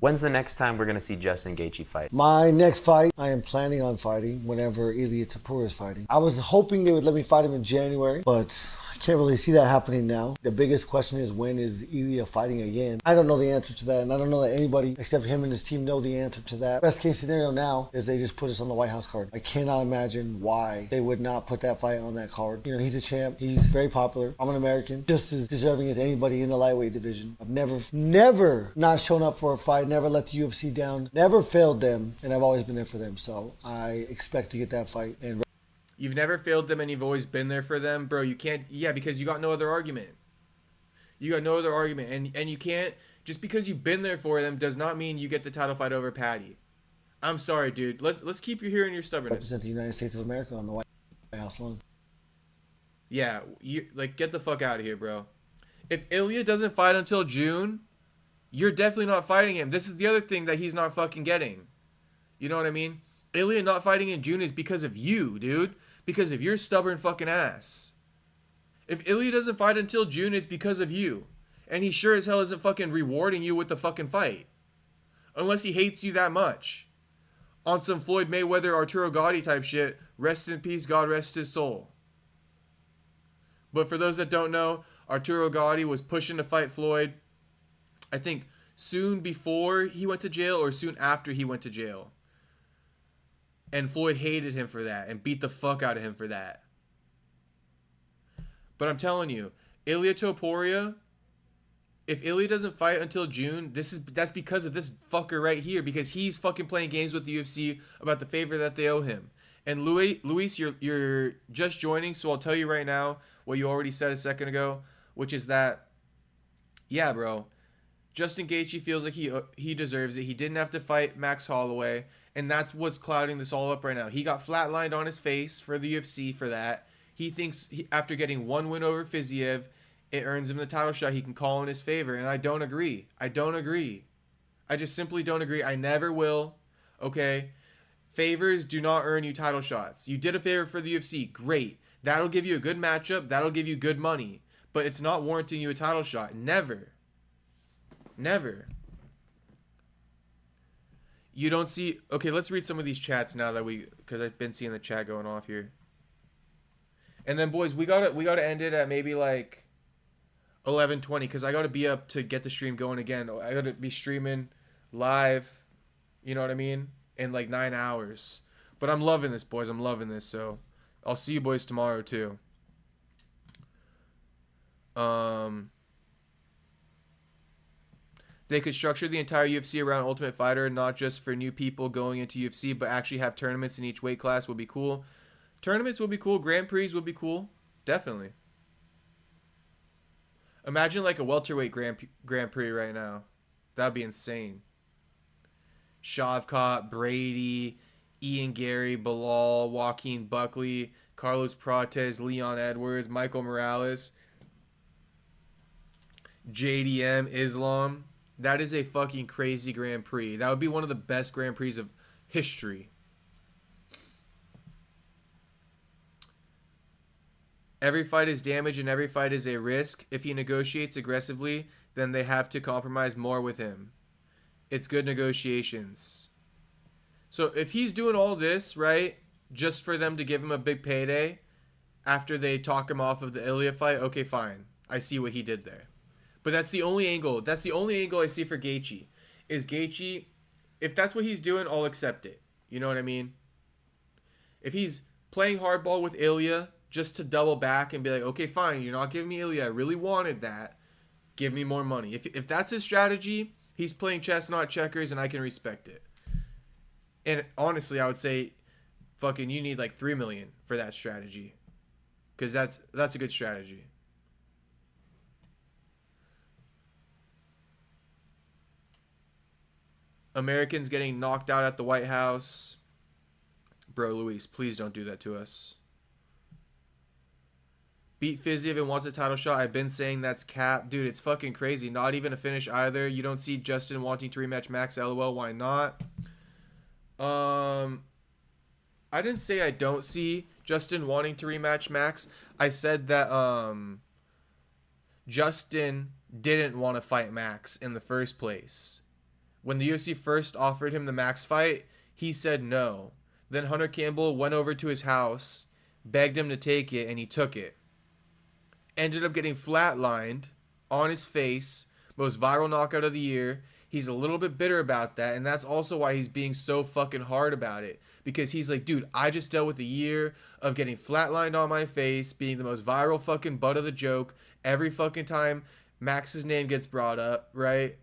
When's the next time we're going to see Justin Gaethje fight? My next fight, I am planning on fighting whenever Ilya Tapura is fighting. I was hoping they would let me fight him in January, but I can't really see that happening now. The biggest question is, when is Ilya fighting again? I don't know the answer to that, and I don't know that anybody except him and his team know the answer to that. Best case scenario now is they just put us on the White House card. I cannot imagine why they would not put that fight on that card. You know, he's a champ. He's very popular. I'm an American, just as deserving as anybody in the lightweight division. I've never not shown up for a fight, never let the UFC down, never failed them, and I've always been there for them. So I expect to get that fight. And you've never failed them and you've always been there for them, bro. You can't, yeah, because you got no other argument. You got no other argument, and you can't, just because you've been there for them does not mean you get the title fight over Patty. I'm sorry, dude. Let's keep you here in your stubbornness. Represent the United States of America on the White House lawn. Yeah, get the fuck out of here, bro. If Ilya doesn't fight until June, you're definitely not fighting him. This is the other thing that he's not fucking getting. You know what I mean? Ilya not fighting in June is because of you, dude. Because of your stubborn fucking ass. If Ilya doesn't fight until June, it's because of you. And he sure as hell isn't fucking rewarding you with the fucking fight. Unless he hates you that much. On some Floyd Mayweather, Arturo Gatti type shit. Rest in peace, God rest his soul. But for those that don't know, Arturo Gatti was pushing to fight Floyd. I think soon before he went to jail or soon after he went to jail. And Floyd hated him for that and beat the fuck out of him for that. But I'm telling you, Ilya Topuria, if Ilya doesn't fight until June, that's because of this fucker right here. Because he's fucking playing games with the UFC about the favor that they owe him. And Luis, you're just joining, so I'll tell you right now what you already said a second ago, which is that, yeah, bro, Justin Gaethje feels like he deserves it. He didn't have to fight Max Holloway, and that's what's clouding this all up right now. He got flatlined on his face for the UFC for that. He thinks after getting one win over Fiziev, it earns him the title shot he can call in his favor, and I don't agree. I just simply don't agree. I never will, okay? Favors do not earn you title shots. You did a favor for the UFC, great. That'll give you a good matchup. That'll give you good money. But it's not warranting you a title shot. Never. Never. You don't see... Okay, let's read some of these chats now that because I've been seeing the chat going off here. And then, boys, we gotta end it at maybe like 11:20 because I gotta be up to get the stream going again. I gotta be streaming live. You know what I mean? In like 9 hours. But I'm loving this, boys. I'm loving this. So I'll see you boys tomorrow too. They could structure the entire UFC around Ultimate Fighter, not just for new people going into UFC, but actually have tournaments in each weight class would be cool. Tournaments would be cool. Grand Prix would be cool. Definitely. Imagine like a welterweight Grand Prix right now. That'd be insane. Shavkat, Brady, Ian Gary, Bilal, Joaquin Buckley, Carlos Prates, Leon Edwards, Michael Morales, JDM, Islam. That is a fucking crazy Grand Prix. That would be one of the best Grand Prix of history. Every fight is damage and every fight is a risk. If he negotiates aggressively, then they have to compromise more with him. It's good negotiations. So if he's doing all this, right, just for them to give him a big payday after they talk him off of the Ilya fight, okay, fine. I see what he did there. But that's the only angle. That's the only angle I see for Gaethje. Is Gaethje, if that's what he's doing, I'll accept it. You know what I mean? If he's playing hardball with Ilya just to double back and be like, okay, fine, you're not giving me Ilya. I really wanted that. Give me more money. If that's his strategy, he's playing chess, not checkers, and I can respect it. And honestly, I would say, fucking, you need like $3 million for that strategy, because that's a good strategy. Americans getting knocked out at the White House. Bro, Luis, please don't do that to us. Beat Fiziev and wants a title shot. I've been saying that's cap. Dude, it's fucking crazy. Not even a finish either. You don't see Justin wanting to rematch Max. LOL. Why not? I didn't say I don't see Justin wanting to rematch Max. I said that Justin didn't want to fight Max in the first place. When the UFC first offered him the Max fight, he said no. Then Hunter Campbell went over to his house, begged him to take it, and he took it. Ended up getting flatlined on his face, most viral knockout of the year. He's a little bit bitter about that, and that's also why he's being so fucking hard about it. Because he's like, dude, I just dealt with a year of getting flatlined on my face, being the most viral fucking butt of the joke every fucking time Max's name gets brought up, right?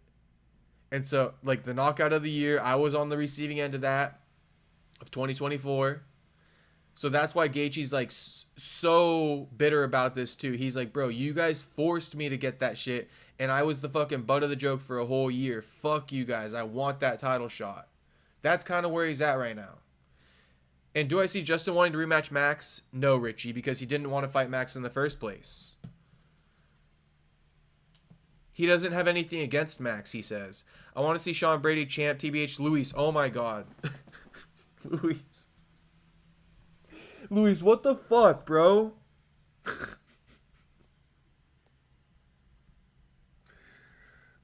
And so, like, the knockout of the year, I was on the receiving end of that, of 2024. So that's why Gaethje's like so bitter about this too. He's like, bro, you guys forced me to get that shit, and I was the fucking butt of the joke for a whole year. Fuck you guys. I want that title shot. That's kind of where he's at right now. And do I see Justin wanting to rematch Max? No, Richie, because he didn't want to fight Max in the first place. He doesn't have anything against Max, he says. I want to see Sean Brady champ TBH. Luis, oh my god. Luis, what the fuck, bro?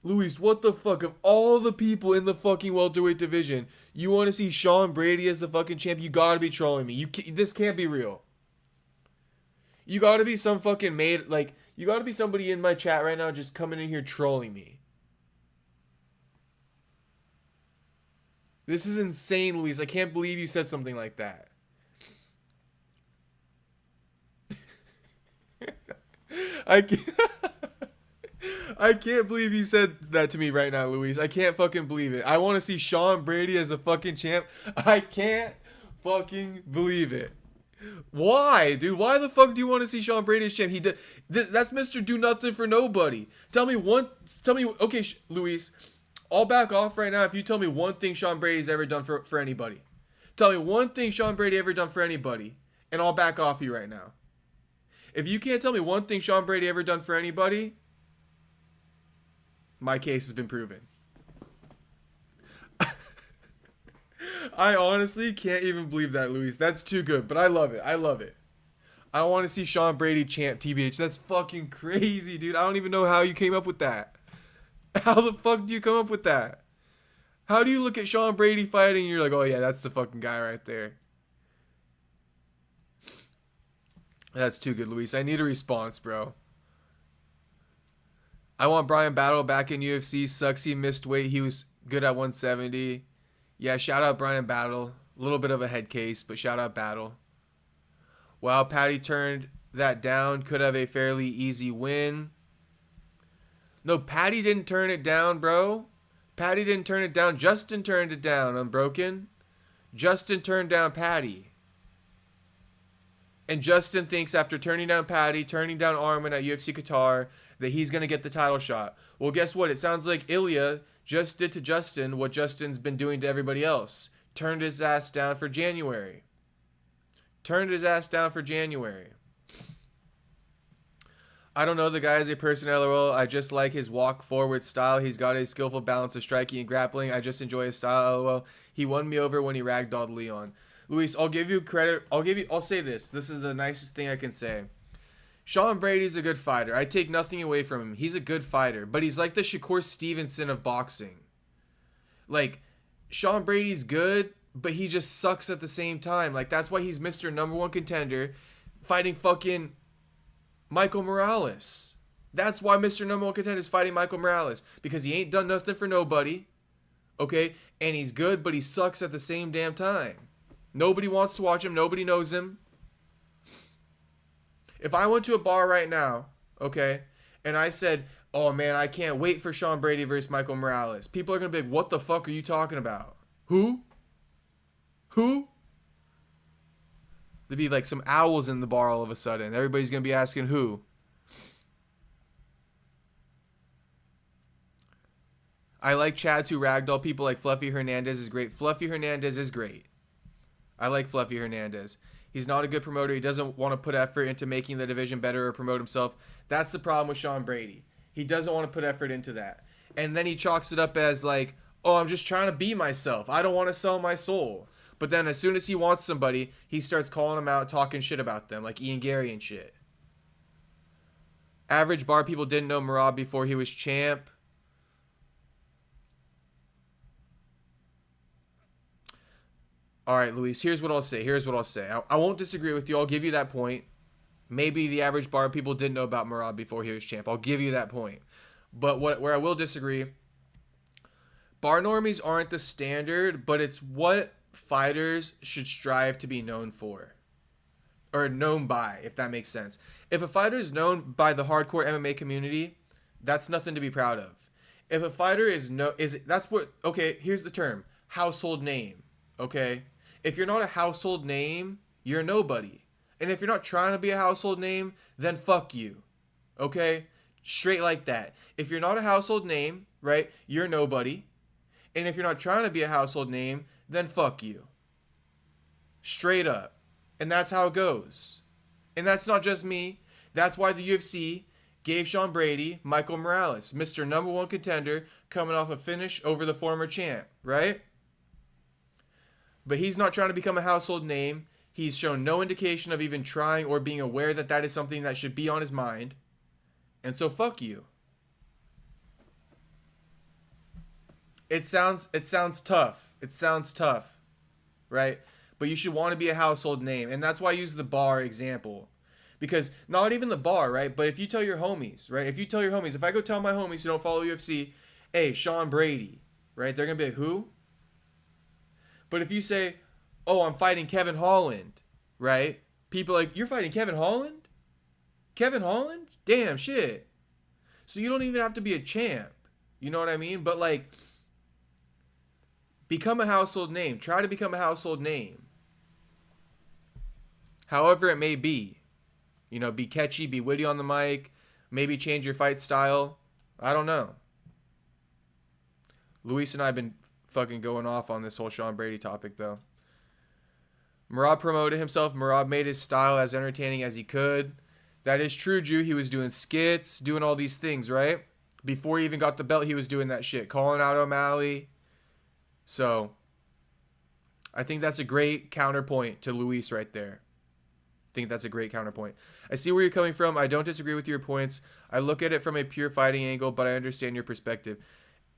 Luis, what the fuck? Of all the people in the fucking welterweight division, you want to see Sean Brady as the fucking champ? You gotta be trolling me. This can't be real. You gotta be some fucking you gotta be somebody in my chat right now just coming in here trolling me. This is insane, Luis. I can't believe you said something like that. I can't believe you said that to me right now, Luis. I can't fucking believe it. I want to see Sean Brady as a fucking champ. I can't fucking believe it. Why, dude? Why the fuck do you want to see Sean Brady as champ? That's Mr. Do Nothing for Nobody. Okay, Luis, I'll back off right now if you tell me one thing Sean Brady's ever done for anybody. Tell me one thing Sean Brady ever done for anybody, and I'll back off you right now. If you can't tell me one thing Sean Brady ever done for anybody, my case has been proven. I honestly can't even believe that, Luis. That's too good, but I love it. I love it. I want to see Sean Brady champ TBH. That's fucking crazy, dude. I don't even know how you came up with that. How the fuck do you come up with that? How do you look at Sean Brady fighting and you're like, oh yeah, that's the fucking guy right there? That's too good, Luis. I need a response, bro. I want Brian Battle back in UFC. Sucks he missed weight. He was good at 170. Yeah, shout out Brian Battle. A little bit of a head case, but shout out Battle. Wow, Patty turned that down. Could have a fairly easy win. No, Patty didn't turn it down, bro. Patty didn't turn it down. Justin turned it down, Unbroken. Justin turned down Patty. And Justin thinks after turning down Patty, turning down Arman at UFC Qatar, that he's going to get the title shot. Well, guess what? It sounds like Ilya just did to Justin what Justin's been doing to everybody else. turned his ass down for January. Turned his ass down for January. I don't know the guy as a person, LOL. I just like his walk forward style. He's got a skillful balance of striking and grappling. I just enjoy his style, LOL. He won me over when he ragdolled Leon. Luis, I'll give you credit. I'll say this. This is the nicest thing I can say. Sean Brady's a good fighter. I take nothing away from him. He's a good fighter. But he's like the Shakur Stevenson of boxing. Like, Sean Brady's good, but he just sucks at the same time. Like, that's why he's Mr. Number 1 contender fighting fucking Michael Morales. That's why Mr. Number 1 contender is fighting Michael Morales. Because he ain't done nothing for nobody. Okay? And he's good, but he sucks at the same damn time. Nobody wants to watch him. Nobody knows him. If I went to a bar right now, okay, and I said, oh man, I can't wait for Sean Brady versus Michael Morales, people are going to be like, what the fuck are you talking about? Who? Who? There'd be like some owls in the bar all of a sudden. Everybody's going to be asking who. I like Chads who ragdoll people like Fluffy Hernandez is great. Fluffy Hernandez is great. I like Fluffy Hernandez. He's not a good promoter. He doesn't want to put effort into making the division better or promote himself. That's the problem with Sean Brady. He doesn't want to put effort into that. And then he chalks it up as like, oh, I'm just trying to be myself. I don't want to sell my soul. But then as soon as he wants somebody, he starts calling them out, talking shit about them, like Ian Gary and shit. Average bar people didn't know Merab before he was champ. All right, Luis, here's what I'll say. I won't disagree with you. I'll give you that point. Maybe the average bar people didn't know about Merab before he was champ. I'll give you that point. But where I will disagree, bar normies aren't the standard, but it's what fighters should strive to be known for. Or known by, if that makes sense. If a fighter is known by the hardcore MMA community, that's nothing to be proud of. If a fighter okay, here's the term, household name, okay? If you're not a household name, you're nobody. And if you're not trying to be a household name, then fuck you. Okay? Straight like that. If you're not a household name, right, you're nobody. And if you're not trying to be a household name, then fuck you. Straight up. And that's how it goes. And that's not just me. That's why the UFC gave Sean Brady Michael Morales, Mr. Number 1 contender, coming off a finish over the former champ, right? But he's not trying to become a household name. He's shown no indication of even trying or being aware that that is something that should be on his mind. And so fuck you. It sounds tough. It sounds tough, right? But you should want to be a household name. And that's why I use the bar example. Because not even the bar, right? But if you tell your homies, right? If I go tell my homies who don't follow UFC, hey, Sean Brady, right? They're going to be like, who? But if you say, oh, I'm fighting Kevin Holland, right? People are like, you're fighting Kevin Holland? Kevin Holland? Damn, shit. So you don't even have to be a champ. You know what I mean? But like, become a household name. Try to become a household name. However it may be. You know, be catchy, be witty on the mic. Maybe change your fight style. I don't know. Luis and I have been fucking going off on this whole Sean Brady topic, though. Merab promoted himself. Merab made his style as entertaining as he could. That is true, Drew. He was doing skits, doing all these things, right? Before he even got the belt, he was doing that shit. Calling out O'Malley. So, I think that's a great counterpoint to Luis right there. I think that's a great counterpoint. I see where you're coming from. I don't disagree with your points. I look at it from a pure fighting angle, but I understand your perspective.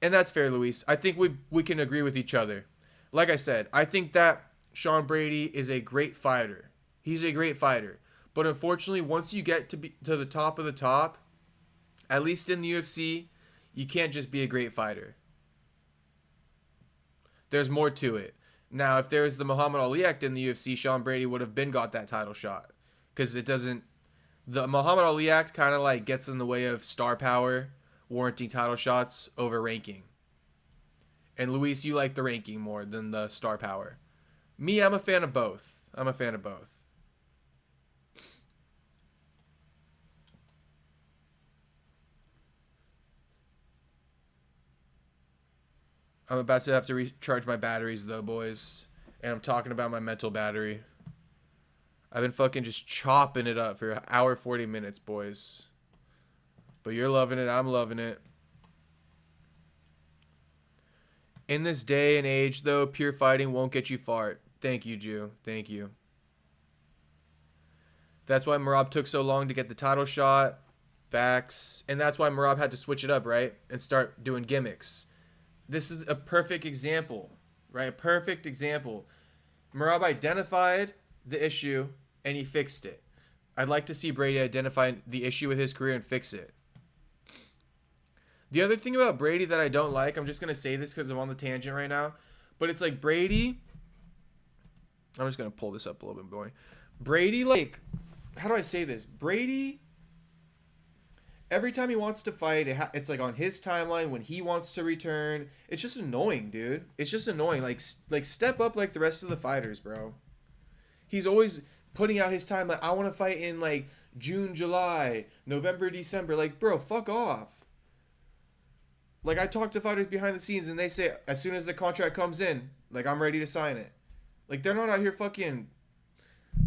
And that's fair, Luis. I think we can agree with each other. Like I said, I think that Sean Brady is a great fighter. He's a great fighter. But unfortunately, once you get to the top of the top, at least in the UFC, you can't just be a great fighter. There's more to it. Now, if there was the Muhammad Ali Act in the UFC, Sean Brady would have got that title shot. Because it doesn't... The Muhammad Ali Act kind of like gets in the way of star power, warranting title shots over ranking. And Luis, you like the ranking more than the star power. Me, I'm a fan of both. I'm about to have to recharge my batteries though, boys. And I'm talking about my mental battery. I've been fucking just chopping it up for an hour 40 minutes, boys. But you're loving it. I'm loving it. In this day and age, though, pure fighting won't get you far. Thank you, Jew. Thank you. That's why Merab took so long to get the title shot. Facts. And that's why Merab had to switch it up, right? And start doing gimmicks. This is a perfect example, right? A perfect example. Merab identified the issue and he fixed it. I'd like to see Brady identify the issue with his career and fix it. The other thing about Brady that I don't like, I'm just going to say this because I'm on the tangent right now, but it's like Brady, I'm just going to pull this up a little bit more. Brady, like, how do I say this? Brady, every time he wants to fight, it's like on his timeline when he wants to return. It's just annoying, dude. It's just annoying. Like step up like the rest of the fighters, bro. He's always putting out his time like, I want to fight in like June, July, November, December. Like, bro, fuck off. Like, I talk to fighters behind the scenes and they say, as soon as the contract comes in, like, I'm ready to sign it. Like, they're not out here fucking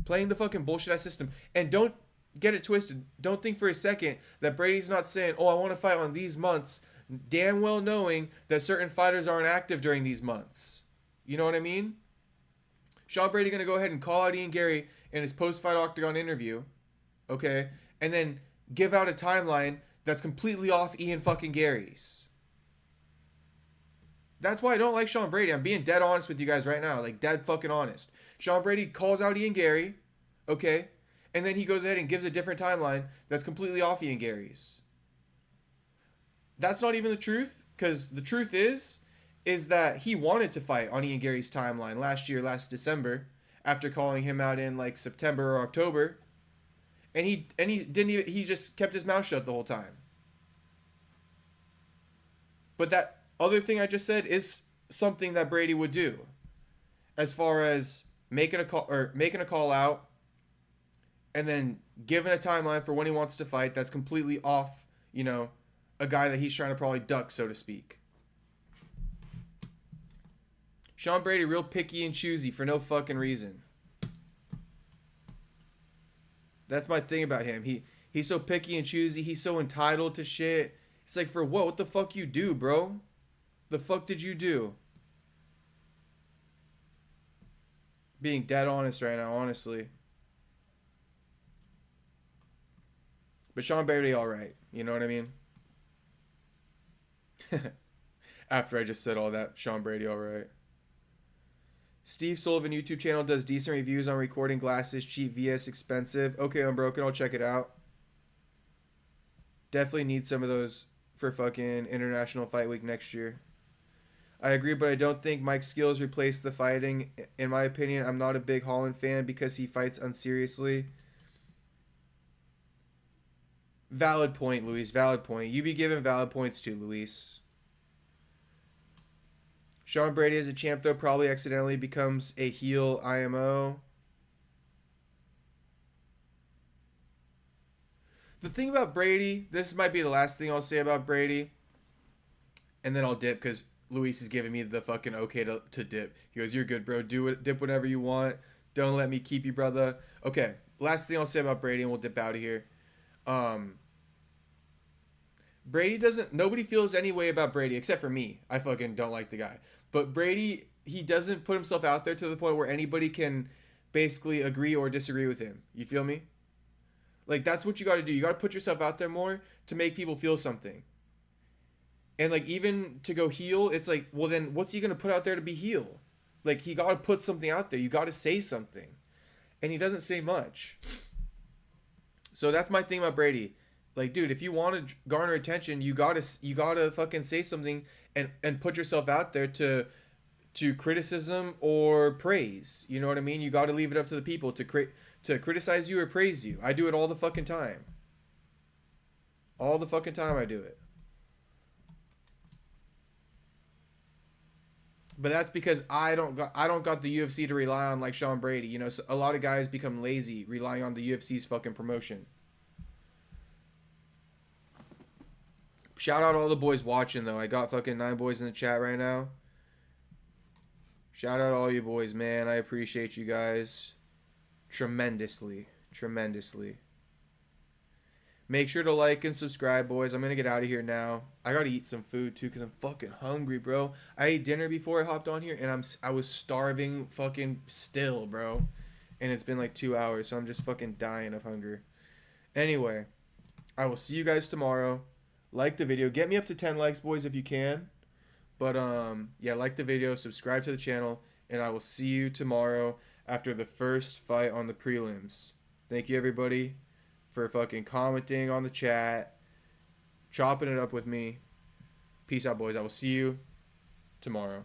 playing the fucking bullshit ass system. And don't get it twisted. Don't think for a second that Brady's not saying, oh, I want to fight on these months, damn well knowing that certain fighters aren't active during these months. You know what I mean? Sean Brady going to go ahead and call out Ian Gary in his post-fight Octagon interview, okay? And then give out a timeline that's completely off Ian fucking Gary's. That's why I don't like Sean Brady. I'm being dead honest with you guys right now. Like, dead fucking honest. Sean Brady calls out Ian Gary, okay? And then he goes ahead and gives a different timeline that's completely off Ian Gary's. That's not even the truth, because the truth is that he wanted to fight on Ian Gary's timeline last December, after calling him out in, like, September or October. And he just kept his mouth shut the whole time. But that other thing I just said is something that Brady would do, as far as making a call out and then giving a timeline for when he wants to fight that's completely off, you know, a guy that he's trying to probably duck, so to speak. Sean Brady real picky and choosy for no fucking reason. That's my thing about him. He's so picky and choosy. He's so entitled to shit. It's like, for what? What the fuck you do, bro? The fuck did you do? Being dead honest right now, honestly. But Sean Brady, alright. You know what I mean? After I just said all that, Sean Brady, alright. Steve Sullivan YouTube channel does decent reviews on recording glasses, cheap vs expensive. Okay, Unbroken, I'll check it out. Definitely need some of those for fucking International Fight Week next year. I agree, but I don't think Mike's skills replace the fighting. In my opinion, I'm not a big Holland fan because he fights unseriously. Valid point, Luis. Valid point. You be given valid points too, Luis. Sean Brady as a champ, though, probably accidentally becomes a heel IMO. The thing about Brady, this might be the last thing I'll say about Brady, and then I'll dip because Luis is giving me the fucking okay to dip. He goes, you're good, bro. Do it. Dip whenever you want. Don't let me keep you, brother. Okay, last thing I'll say about Brady, and we'll dip out of here. Brady doesn't... Nobody feels any way about Brady, except for me. I fucking don't like the guy. But Brady, he doesn't put himself out there to the point where anybody can basically agree or disagree with him. You feel me? Like, that's what you got to do. You got to put yourself out there more to make people feel something. And, like, even to go heel, it's like, well, then what's he going to put out there to be heel? Like, he got to put something out there. You got to say something. And he doesn't say much. So that's my thing about Brady. Like, dude, if you want to garner attention, you gotta fucking say something and put yourself out there to criticism or praise. You know what I mean? You got to leave it up to the people to criticize you or praise you. I do it all the fucking time. All the fucking time I do it. But that's because I don't got the UFC to rely on like Sean Brady. You know, so a lot of guys become lazy relying on the UFC's fucking promotion. Shout out all the boys watching though. I got fucking 9 boys in the chat right now. Shout out to all you boys, man. I appreciate you guys tremendously. Tremendously. Make sure to like and subscribe, boys. I'm going to get out of here now. I got to eat some food, too, because I'm fucking hungry, bro. I ate dinner before I hopped on here, and I was starving fucking still, bro. And it's been like 2 hours, so I'm just fucking dying of hunger. Anyway, I will see you guys tomorrow. Like the video. Get me up to 10 likes, boys, if you can. But, yeah, like the video, subscribe to the channel, and I will see you tomorrow after the first fight on the prelims. Thank you, everybody, for fucking commenting on the chat, chopping it up with me. Peace out, boys. I will see you tomorrow.